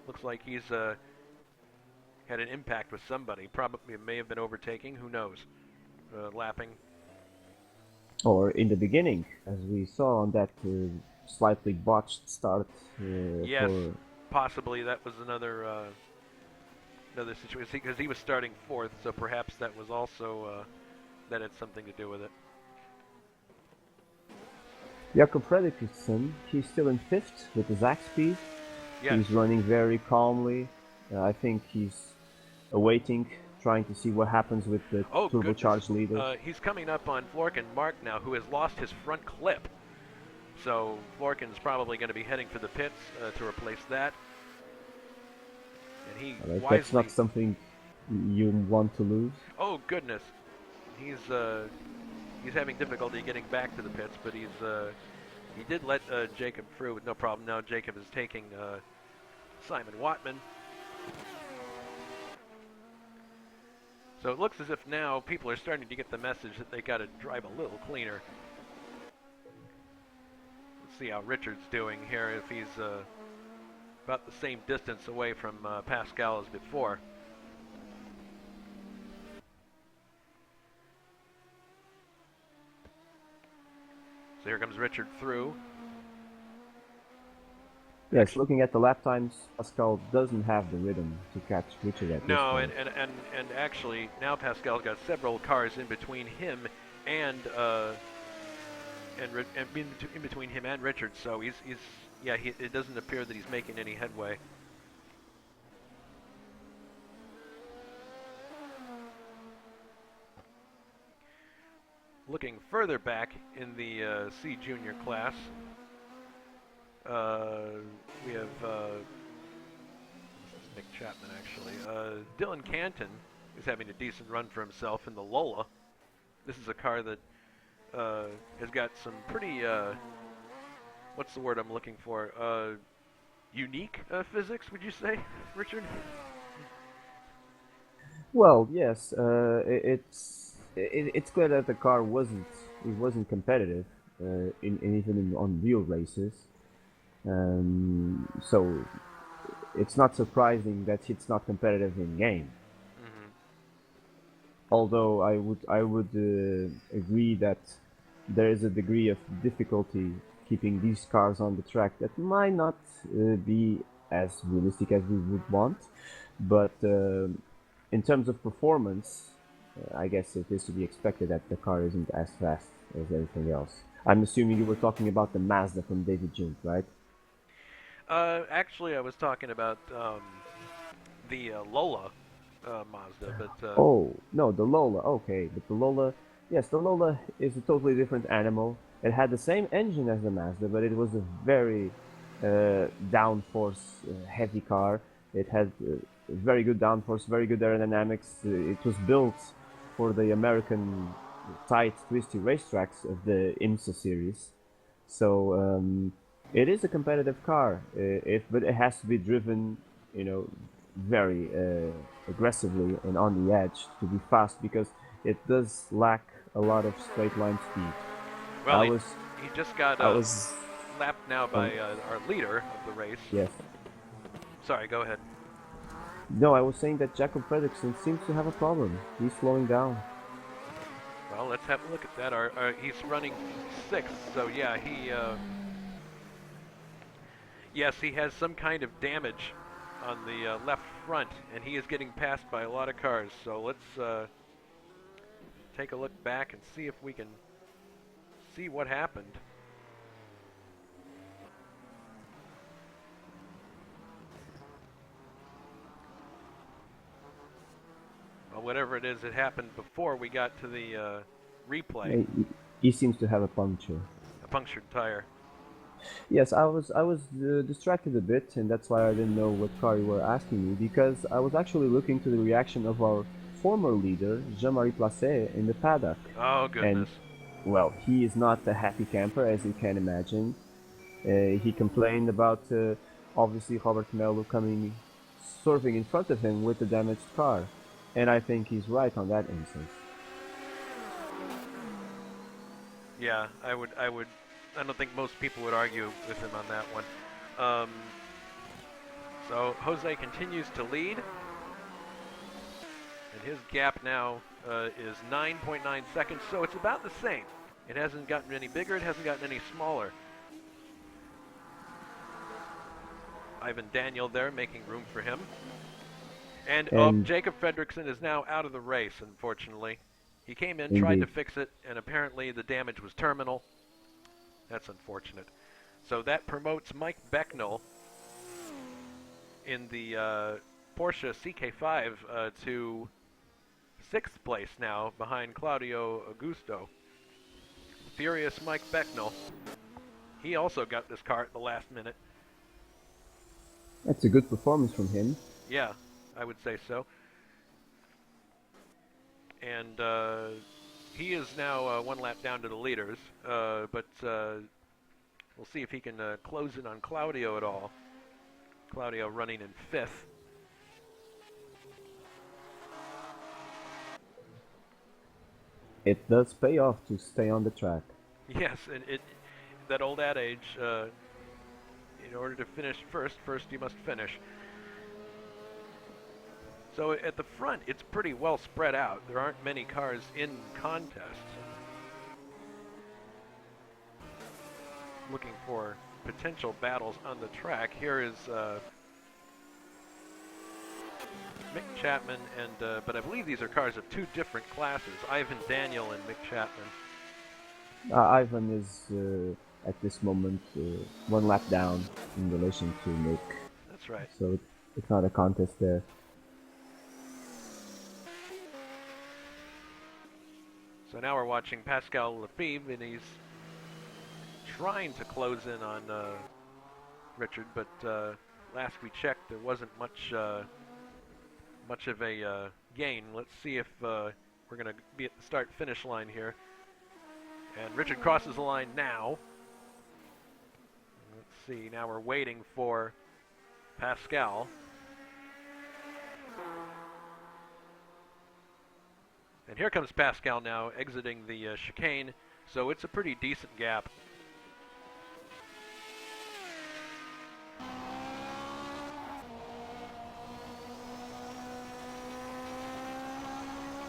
Looks like he's had an impact with somebody. Probably it may have been overtaking. Who knows? Lapping. Or in the beginning, as we saw on that slightly botched start. Yes, possibly that was another situation because he was starting 4th, so perhaps that was also that had something to do with it. Jakob Fredriksson, he's still in 5th with the Zach speed. Yes. He's running very calmly. I think he's awaiting, trying to see what happens with the turbocharged leader. He's coming up on Florkin Mark now, who has lost his front clip. So Florkin's probably going to be heading for the pits to replace that. And he wisely... That's not something you want to lose. Oh goodness, he's having difficulty getting back to the pits, but he did let Jacob through with no problem. Now Jacob is taking Simon Wattman. So it looks as if now people are starting to get the message that they got to drive a little cleaner. Let's see how Richard's doing here, if he's about the same distance away from Pascal as before. So here comes Richard through. Yes, looking at the lap times, Pascal doesn't have the rhythm to catch Richard at this point. And actually now Pascal's got several cars in between him and in between him and Richard, so it doesn't appear that he's making any headway. Looking further back in the C Junior class, we have this is Nick Chapman actually. Dylan Canton is having a decent run for himself in the Lola. This is a car that has got some pretty what's the word I'm looking for? Unique physics, would you say, Richard? Well, yes. It's clear that the car wasn't competitive, even on real races. So it's not surprising that it's not competitive in game. Mm-hmm. Although I would agree that there is a degree of difficulty keeping these cars on the track that might not be as realistic as we would want, but in terms of performance, I guess it is to be expected that the car isn't as fast as everything else. I'm assuming you were talking about the Mazda from David June, right? Actually, I was talking about the Lola Mazda, but... Oh, no, the Lola, okay. But the Lola, yes, the Lola is a totally different animal. It had the same engine as the Mazda, but it was a very downforce heavy car. It had very good downforce, very good aerodynamics. It was built for the American tight, twisty racetracks of the IMSA series. So It is a competitive car, but it has to be driven, very aggressively and on the edge to be fast because it does lack a lot of straight line speed. Well, I he was, he just got I was, lapped now um, by our leader of the race. yes. Sorry, go ahead. No, I was saying that Jacob Fredrickson seems to have a problem. He's slowing down. Well, let's have a look at that. He's running sixth, so yeah, yes, he has some kind of damage on the left front, and he is getting passed by a lot of cars. So let's take a look back and see if we can see what happened. Well, whatever it is, it happened before we got to the replay. He seems to have a puncture. A punctured tire. Yes, I was distracted a bit, and that's why I didn't know what car you were asking me, because I was actually looking to the reaction of our former leader, Jean-Marie Placet, in the paddock. Oh, And, goodness. well, he is not a happy camper, as you can imagine. He complained about, obviously, Robert Melo coming, swerving in front of him with a damaged car. And I think he's right on that instance. Yeah, I don't think most people would argue with him on that one. Um, so Jose continues to lead, and his gap now is 9.9 seconds, so it's about the same. It hasn't gotten any bigger, it hasn't gotten any smaller. Ivan Daniel there making room for him. And Jacob Fredrickson is now out of the race, unfortunately. He came in, tried to Indeed. fix it, and apparently the damage was terminal. That's unfortunate. So that promotes Mike Becknell in the Porsche CK5 to 6th place now, behind Claudio Augusto. Furious Mike Becknell. He also got this car at the last minute. That's a good performance from him. Yeah, I would say so. And he is now one lap down to the leaders, but we'll see if he can close in on Claudio at all. Claudio running in 5th. It does pay off to stay on the track. Yes, and that old adage, in order to finish first you must finish. So at the front, it's pretty well spread out. There aren't many cars in contest. Looking for potential battles on the track. Here is Mick Chapman, and but I believe these are cars of two different classes, Ivan Daniel and Mick Chapman. Ivan is at this moment one lap down in relation to Nick. That's right. So it's not a contest there. So now we're watching Pascal Lefebvre, and he's trying to close in on Richard, but last we checked, there wasn't much of a gain. Let's see if we're going to be at the start-finish line here. And Richard crosses the line now. Let's see, now we're waiting for Pascal. And here comes Pascal now, exiting the chicane, so it's a pretty decent gap.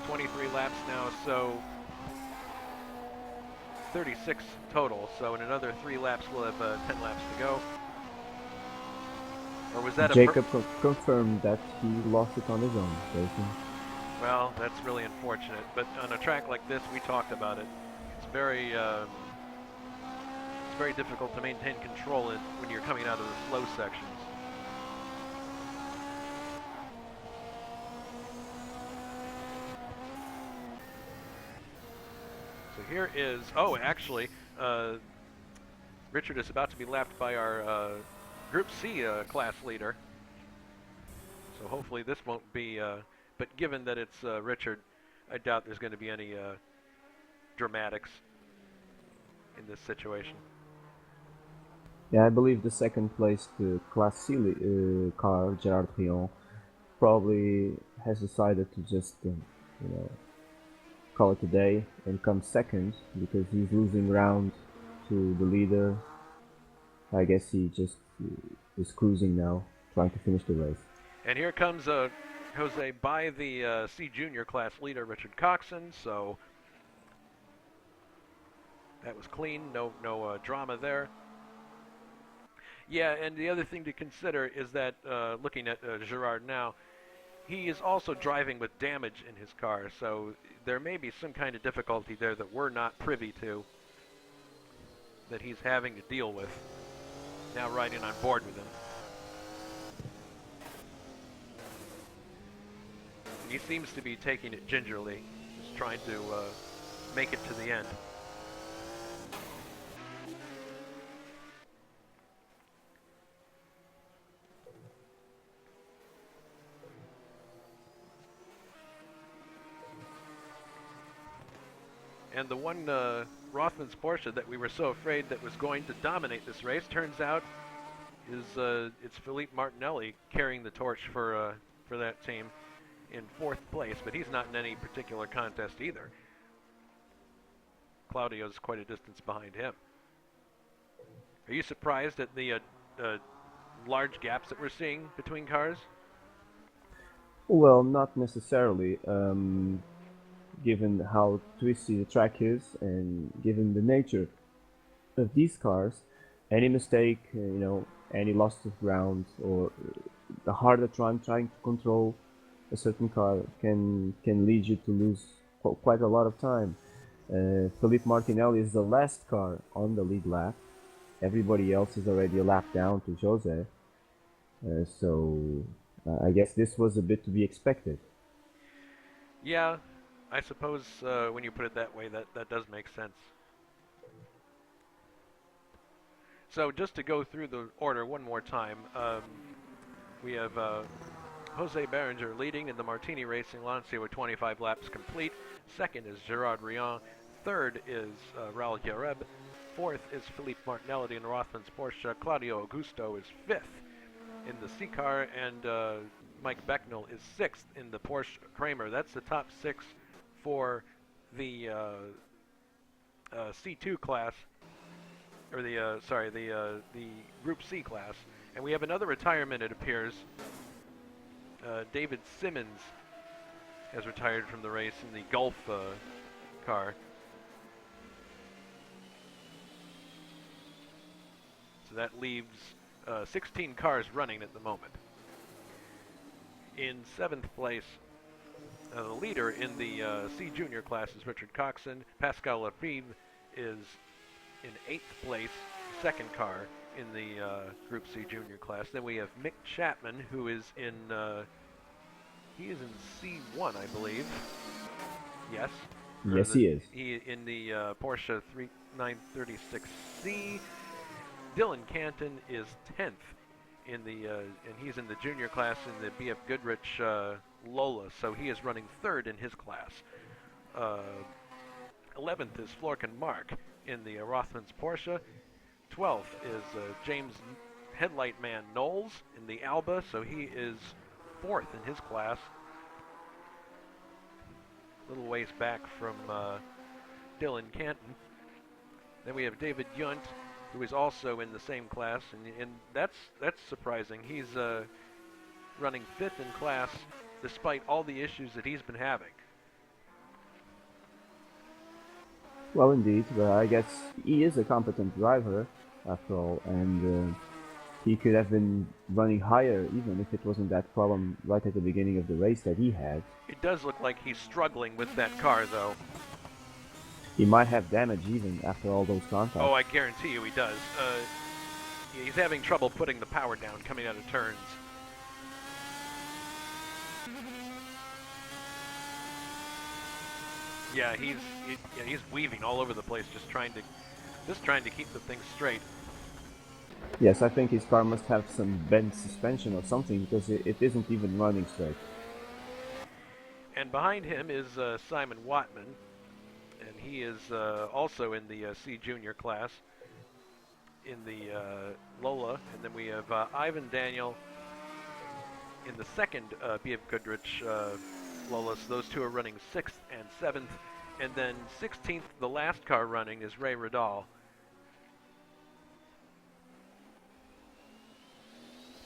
"23 laps now, so 36 total. So in another 3 laps, we'll have 10 laps to go." Or was that Jacob confirmed that he lost it on his own, Jason. Well, that's really unfortunate. But on a track like this, we talked about it. It's very difficult to maintain control when you're coming out of the slow sections. So here is, actually, Richard is about to be lapped by our Group C class leader. So hopefully this won't be, but given that it's Richard, I doubt there's going to be any dramatics in this situation. Yeah, I believe the second place to Class C car, Gerard Rion, probably has decided to just, you know, call it a day and come second because he's losing round to the leader. I guess he just is cruising now, trying to finish the race. And here comes Jose by the C Junior class leader, Richard Coxon. So that was clean, no drama there. Yeah, and the other thing to consider is that looking at Gerard now, he is also driving with damage in his car, so there may be some kind of difficulty there that we're not privy to, that he's having to deal with. Now riding on board with him. And he seems to be taking it gingerly, just trying to make it to the end. And the one Rothman's Porsche that we were so afraid that was going to dominate this race turns out is it's Philippe Martinelli carrying the torch for that team in 4th place, but he's not in any particular contest either. Claudio's quite a distance behind him. Are you surprised at the large gaps that we're seeing between cars? Well, not necessarily. Given how twisty the track is and given the nature of these cars, any mistake, any loss of ground or the harder trying to control a certain car can lead you to lose quite a lot of time. Philippe Martinelli is the last car on the lead lap. Everybody else is already a lap down to Jose. So I guess this was a bit to be expected. Yeah, I suppose when you put it that way, that does make sense. So just to go through the order one more time, we have Jose Berenger leading in the Martini Racing Lancia with 25 laps complete. Second is Gerard Rion. Third is Raul Yareb. Fourth is Philippe Martinelli in Rothman's Porsche. Claudio Augusto is fifth in the C car, and Mike Becknell is sixth in the Porsche Kramer. That's the top 6 for the C2 class, or the Group C class. And we have another retirement, it appears. David Simmons has retired from the race in the Gulf car. So that leaves 16 cars running at the moment. In 7th place, the leader in the C Junior class is Richard Coxon. Pascal Lefebvre is in 8th place, second car in the Group C Junior class. Then we have Mick Chapman, who is in he is in C1, I believe. Yes. Yes, he is. He in the Porsche 936C. Dylan Canton is 10th in the and he's in the junior class in the BF Goodrich Lola, so he is running 3rd in his class. 11th is Florkin Mark in the Rothman's Porsche. 12th is James Headlight Man Knowles in the Alba, so he is 4th in his class. A little ways back from Dylan Canton. Then we have David Yunt, who is also in the same class, and that's surprising. He's running 5th in class despite all the issues that he's been having. Well, indeed, but I guess he is a competent driver, after all, and he could have been running higher even if it wasn't that problem right at the beginning of the race that he had. It does look like he's struggling with that car, though. He might have damage even after all those contacts. Oh, I guarantee you he does. He's having trouble putting the power down coming out of turns. Yeah, he's weaving all over the place, just trying to keep the thing straight. Yes, I think his car must have some bent suspension or something because it isn't even running straight. And behind him is Simon Watman, and he is also in the C Junior class. in the Lola, and then we have Ivan Daniel in the second B.F. Goodrich Lola. So those two are running 6th and 7th. And then 16th, the last car running, is Ray Radal.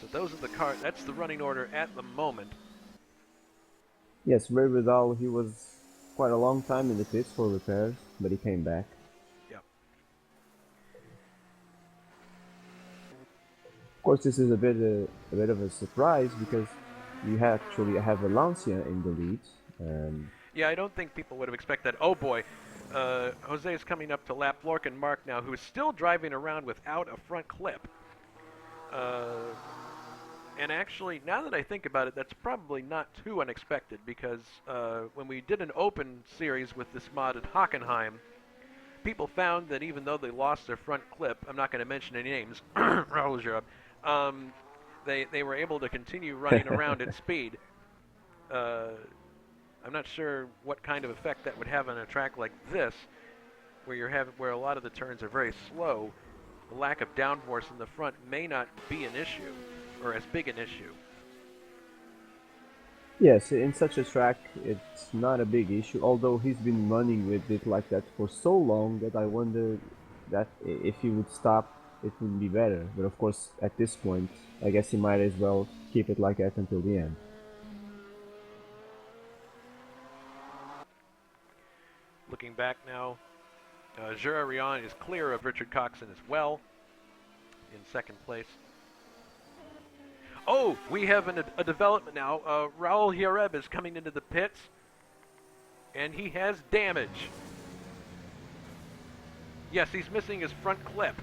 So those are the cars. That's the running order at the moment. Yes, Ray Vidal, he was quite a long time in the pits for repairs, but he came back. Yep. Of course, this is a bit of a surprise because you actually have a Lancia in the lead. Yeah, I don't think people would have expected that. Oh boy, Jose is coming up to lap Lorcan Mark now, who is still driving around without a front clip. And actually, now that I think about it, that's probably not too unexpected because when we did an open series with this mod at Hockenheim, people found that even though they lost their front clip, I'm not going to mention any names, Raul Jarab, they were able to continue running around at speed. I'm not sure what kind of effect that would have on a track like this, where a lot of the turns are very slow. The lack of downforce in the front may not be an issue, or as big an issue. Yes, in such a track, it's not a big issue, although he's been running with it like that for so long that I wonder that if he would stop, it would be better. But of course, at this point, I guess he might as well keep it like that until the end. Looking back now, Jura-Rion is clear of Richard Coxon as well, in second place. Oh, we have a development now. Raul Jareb is coming into the pits, and he has damage. Yes, he's missing his front clip.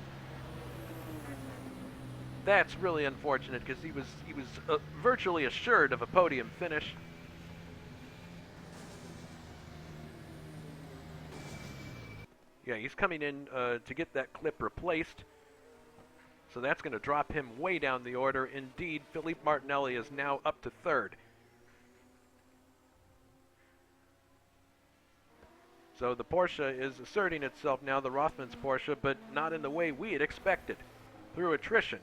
That's really unfortunate because he was virtually assured of a podium finish. Yeah, he's coming in to get that clip replaced. So that's going to drop him way down the order. Indeed, Philippe Martinelli is now up to third. So the Porsche is asserting itself now, the Rothmans Porsche, but not in the way we had expected, through attrition.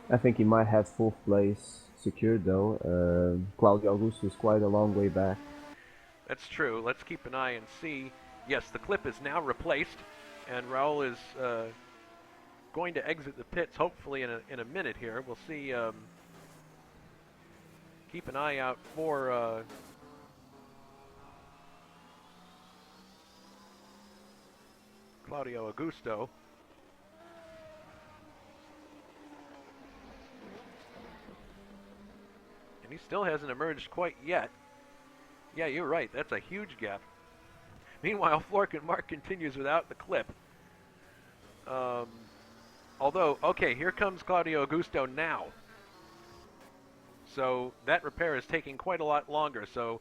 I think he might have fourth place secured though. Claudio Augusto is quite a long way back. That's true. Let's keep an eye and see. Yes, the clip is now replaced, and Raul is going to exit the pits hopefully in a minute here. We'll see. Keep an eye out for Claudio Augusto. And he still hasn't emerged quite yet. Yeah, you're right. That's a huge gap. Meanwhile, Florkin Mark continues without the clip. Although, okay, here comes Claudio Augusto now. So that repair is taking quite a lot longer. So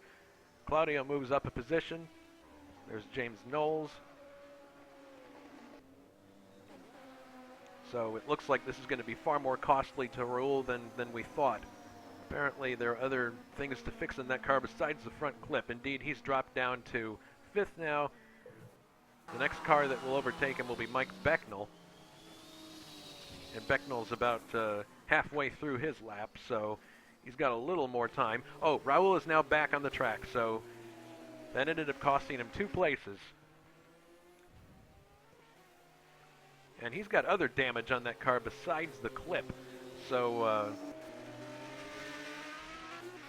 Claudio moves up a position. There's James Knowles. So it looks like this is going to be far more costly to Raul than we thought. Apparently there are other things to fix in that car besides the front clip. Indeed, he's dropped down to 5th now. The next car that will overtake him will be Mike Becknell. And Becknell's about halfway through his lap, so he's got a little more time. Oh, Raul is now back on the track, so that ended up costing him 2 places. And he's got other damage on that car besides the clip. So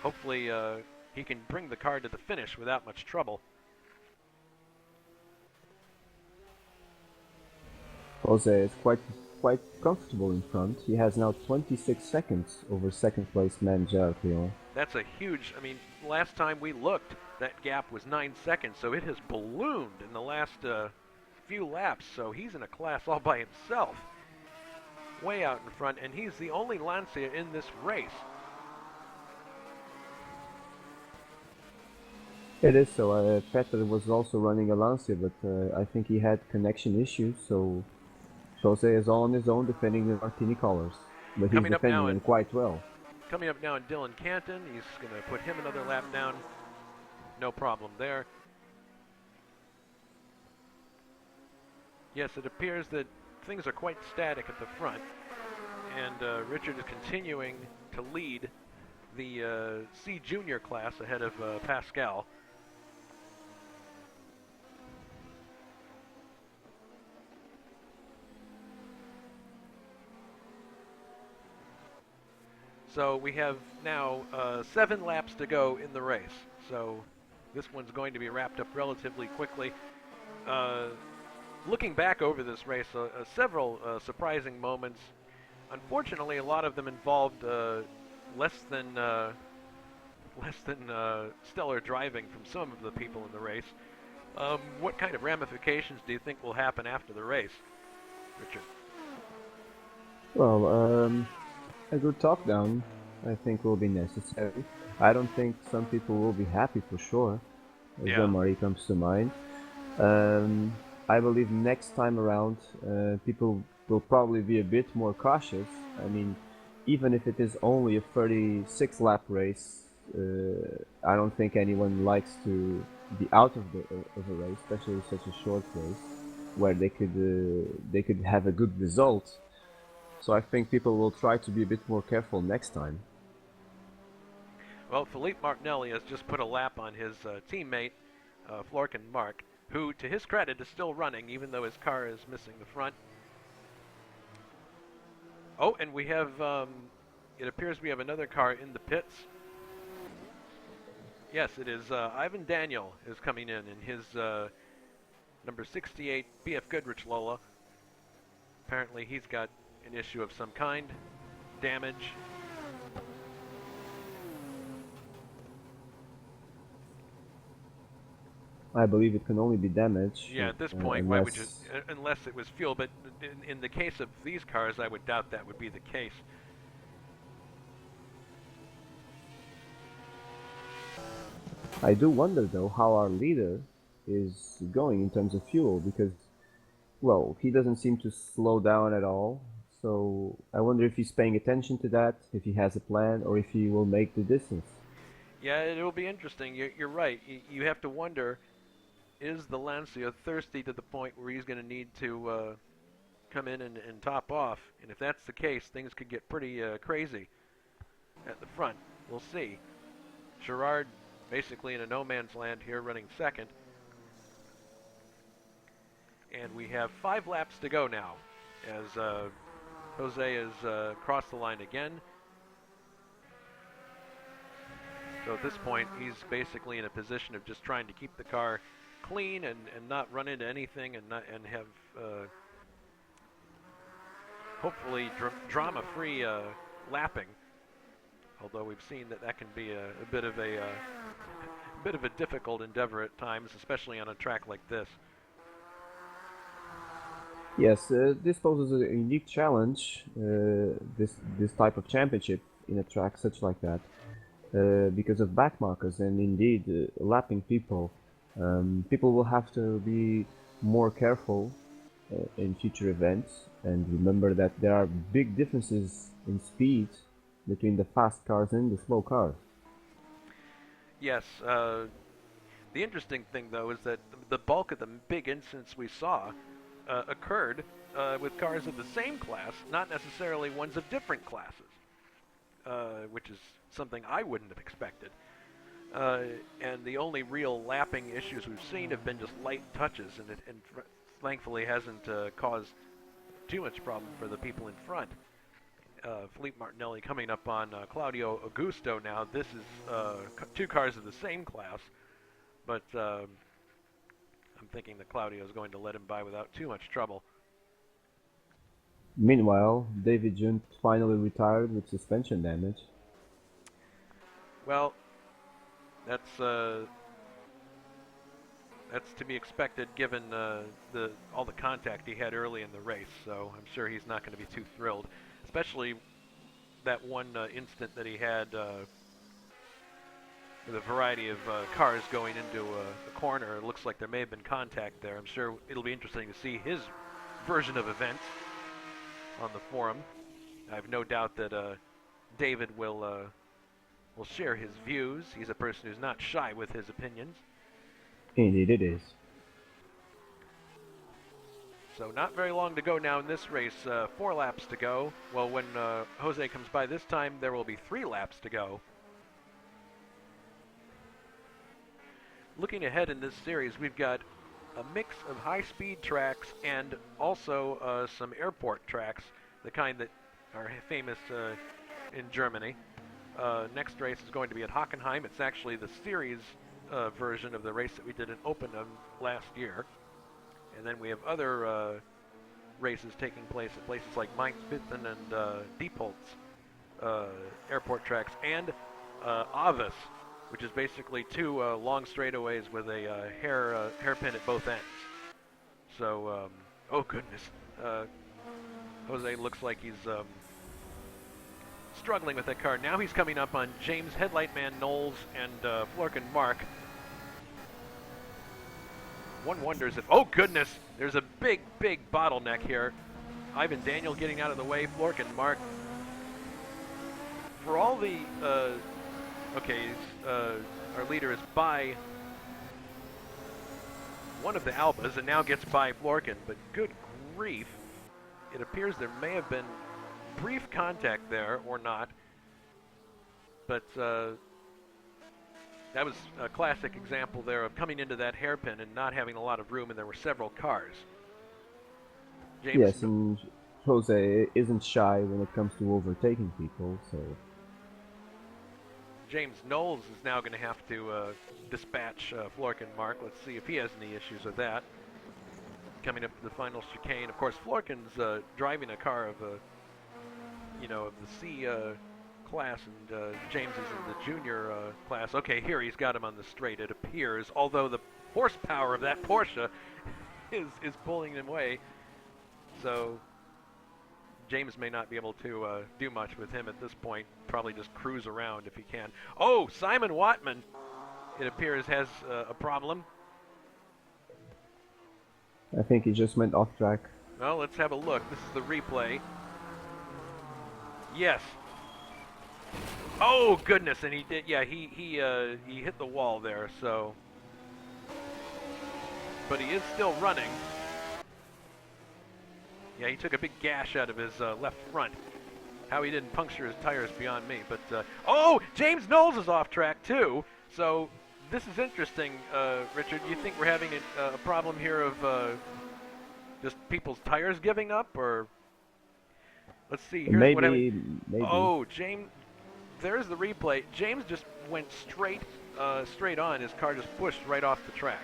hopefully he can bring the car to the finish without much trouble. Jose is quite comfortable in front. He has now 26 seconds over second place man Jarquio. That's a huge, I mean, last time we looked, that gap was 9 seconds, so it has ballooned in the last few laps, so he's in a class all by himself. Way out in front, and he's the only Lancia in this race. It is so. Petter was also running a Lancia, but I think he had connection issues, so Jose is all on his own defending the Martini colors. But he's defending them quite well. Coming up now in Dylan Canton, he's going to put him another lap down. no problem there. Yes, it appears that things are quite static at the front, and Richard is continuing to lead the C Junior class ahead of Pascal. So we have now 7 laps to go in the race. So this one's going to be wrapped up relatively quickly. Looking back over this race, several surprising moments. Unfortunately, a lot of them involved less than stellar driving from some of the people in the race. What kind of ramifications do you think will happen after the race, Richard? Well, a good talk down, I think, will be necessary. I don't think some people will be happy for sure. Jean-Marie comes to mind. I believe next time around, people will probably be a bit more cautious. I mean, even if it is only a 36-lap race, I don't think anyone likes to be out of a race, especially such a short race, where they could have a good result. So I think people will try to be a bit more careful next time. Well, Philippe Martinelli has just put a lap on his teammate, Florkin Mark, who, to his credit, is still running, even though his car is missing the front. Oh, and we have, it appears we have another car in the pits. Yes, it is Ivan Daniel is coming in his number 68 BF Goodrich Lola. Apparently he's got an issue of some kind, damage. I believe it can only be damage. Yeah, at this point, why would you, unless it was fuel, but in the case of these cars, I would doubt that would be the case. I do wonder, though, how our leader is going in terms of fuel, because, well, he doesn't seem to slow down at all. So I wonder if he's paying attention to that, if he has a plan, or if he will make the distance. Yeah, it will be interesting. You're right. You have to wonder, is the Lancia thirsty to the point where he's going to need to come in and top off? And if that's the case, things could get pretty crazy at the front. We'll see. Gerard basically in a no man's land here, running second. And we have 5 laps to go now as Jose has crossed the line again. So at this point, he's basically in a position of just trying to keep the car clean and not run into anything and have hopefully drama-free lapping. Although we've seen that can be a bit of a difficult endeavor at times, especially on a track like this. Yes, this poses a unique challenge. This type of championship in a track such like that. Because of backmarkers and indeed lapping people. People will have to be more careful in future events and remember that there are big differences in speed between the fast cars and the slow cars. Yes, the interesting thing though is that the bulk of the big incidents we saw occurred with cars of the same class, not necessarily ones of different classes. Which is something I wouldn't have expected. And the only real lapping issues we've seen have been just light touches, and it thankfully hasn't caused too much problem for the people in front. Philippe Martinelli coming up on Claudio Augusto now. This is 2 cars of the same class, but I'm thinking that Claudio is going to let him by without too much trouble. Meanwhile, David Junt finally retired with suspension damage. Well, that's to be expected given all the contact he had early in the race. So I'm sure he's not going to be too thrilled, especially that one instant that he had with a variety of cars going into a corner. It looks like there may have been contact there. I'm sure it'll be interesting to see his version of events on the forum. I have no doubt that David will will share his views. He's a person who's not shy with his opinions. Indeed it is. So not very long to go now in this race. 4 laps to go. Well, when Jose comes by this time, there will be 3 laps to go. Looking ahead in this series, we've got a mix of high-speed tracks and also some airport tracks, the kind that are famous in Germany. Next race is going to be at Hockenheim. It's actually the series version of the race that we did in Oppenheim last year. And then we have other races taking place at places like Mainz-Bitten and Diepholz airport tracks, and Aves, which is basically 2 long straightaways with a hairpin at both ends. So, oh goodness, Jose looks like he's struggling with that car. Now he's coming up on James Headlight Man Knowles and Florkin Mark. One wonders if, oh goodness, there's a big bottleneck here. Ivan Daniel getting out of the way, Florkin Mark. For all the, our leader is by one of the Albas and now gets by Florkin, but good grief, it appears there may have been brief contact there or not, but that was a classic example there of coming into that hairpin and not having a lot of room, and there were several cars. James, yes, and Jose isn't shy when it comes to overtaking people, so... James Knowles is now going to have to dispatch Florkin Mark. Let's see if he has any issues with that. Coming up to the final chicane. Of course, Florkin's driving a car of of the C class, and James is in the junior class. Okay, here he's got him on the straight, it appears, although the horsepower of that Porsche is pulling him away, so James may not be able to do much with him at this point. Probably just cruise around if he can. Oh, Simon Wattman, it appears, has a problem. I think he just went off track. Well, let's have a look. This is the replay. Yes. Oh goodness, and he did. Yeah, he hit the wall there. So, but he is still running. Yeah, he took a big gash out of his left front. How he didn't puncture his tires beyond me. But oh, James Knowles is off track too. So this is interesting, Richard. You think we're having a problem here of just people's tires giving up, or let's see. Here's maybe. Oh, James. There's the replay. James just went straight on. His car just pushed right off the track.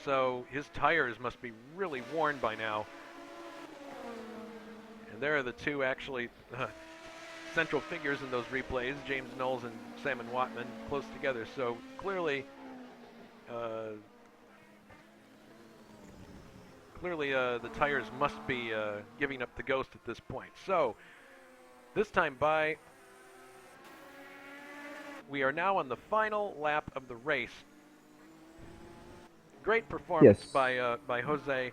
So his tires must be really worn by now. And there are the two actually central figures in those replays, James Knowles and Simon Wattman, close together. So clearly, the tires must be giving up the ghost at this point. So this time by, we are now on the final lap of the race. Great performance by Jose.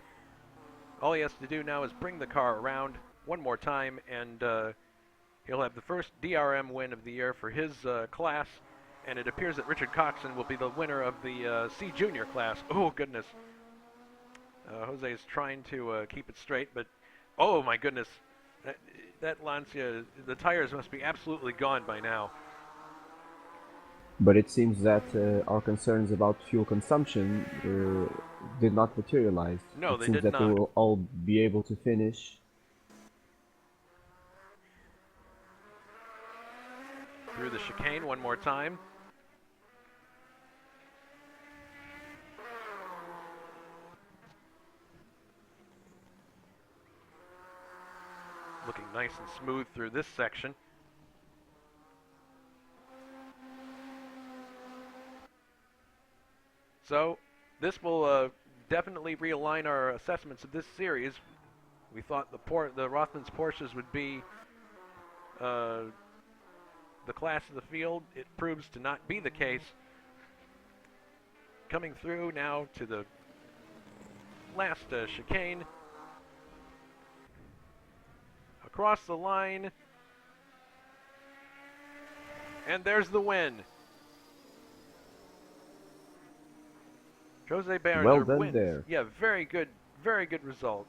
All he has to do now is bring the car around one more time, and he'll have the first DRM win of the year for his class. And it appears that Richard Coxon will be the winner of the C Junior class. Oh goodness. Jose is trying to keep it straight, but oh my goodness, that Lancia, the tires must be absolutely gone by now. But it seems that our concerns about fuel consumption did not materialize. No, they did not. It seems that we will all be able to finish. Through the chicane one more time. Looking nice and smooth through this section. So this will definitely realign our assessments of this series. We thought the Rothmans Porsches would be the class of the field. It proves to not be the case. Coming through now to the last chicane. Across the line. And there's the win. Jose Berenger Well done wins. there. Yeah, very good result.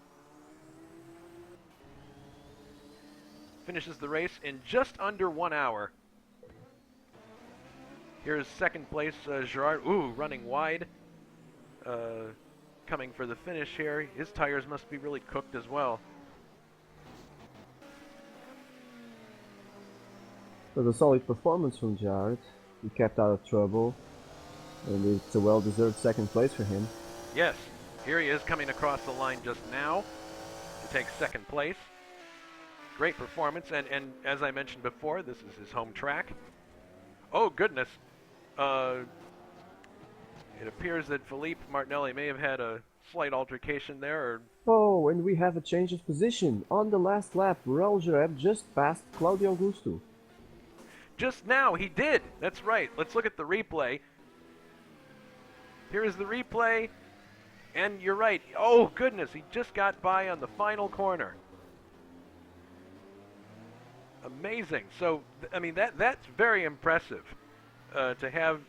Finishes the race in just under 1 hour. Here's second place, Gerard. Ooh, running wide. Coming for the finish here. His tires must be really cooked as well. It was a solid performance from Jared. He kept out of trouble, and it's a well-deserved second place for him. Yes, here he is coming across the line just now to take second place. Great performance, and as I mentioned before, this is his home track. Oh, goodness. It appears that Felipe Martinelli may have had a slight altercation there. Or... Oh, and we have a change of position. On the last lap, Raul Jareb just passed Claudio Augusto. Just now, he did. That's right. Let's look at the replay. Here is the replay, and you're right. Oh, goodness, he just got by on the final corner. Amazing. So, I mean, that's very impressive to have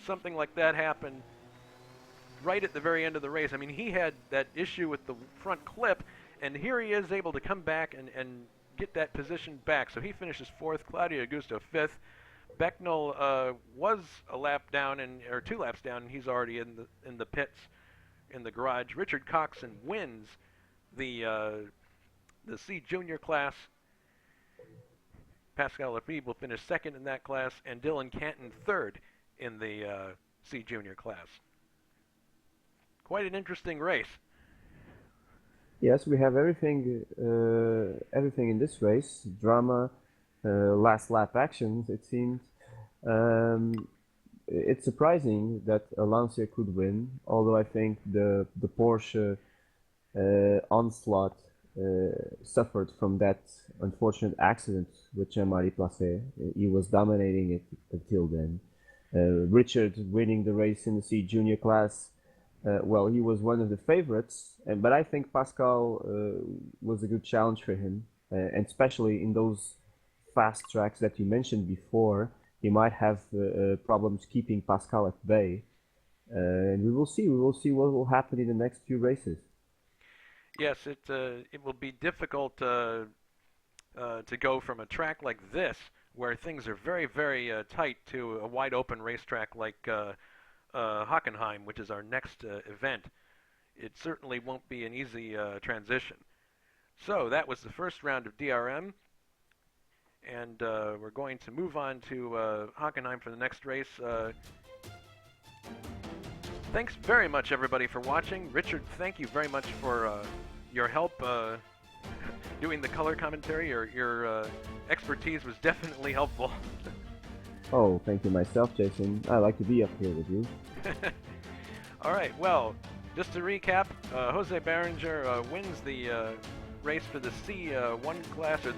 something like that happen right at the very end of the race. I mean, he had that issue with the front clip, and here he is able to come back and get that position back. So he finishes fourth, Claudio Augusto fifth. Becknell was a lap down, or 2 laps down, and he's already in the pits, in the garage. Richard Coxon wins the C Junior class. Pascal Lafebe will finish second in that class, and Dylan Canton third in the C Junior class. Quite an interesting race. Yes, we have everything in this race. Drama, last lap actions, it seems. It's surprising that Lancia could win, although I think the Porsche onslaught suffered from that unfortunate accident with Jean-Marie Placet. He was dominating it until then. Richard winning the race in the C Junior class. Well, he was one of the favorites, but I think Pascal was a good challenge for him, and especially in those fast tracks that you mentioned before, he might have problems keeping Pascal at bay. And we will see what will happen in the next few races. Yes, it will be difficult to go from a track like this, where things are very, very tight, to a wide open racetrack like Hockenheim, which is our next event. It certainly won't be an easy transition. So that was the first round of DRM, and we're going to move on to Hockenheim for the next race. Thanks very much, everybody, for watching. Richard, thank you very much for your help doing the color commentary. Your expertise was definitely helpful. Oh, thank you myself, Jason. I like to be up here with you. All right, well, just to recap, Jose Berenger wins the race for the C1 class, or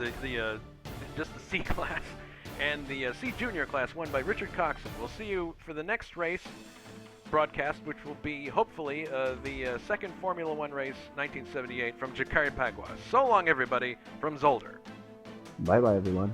just the C class, and the C Junior class won by Richard Coxon. We'll see you for the next race broadcast, which will be, hopefully, the second Formula One race, 1978, from Jakarta, Pagua. So long, everybody, from Zolder. Bye-bye, everyone.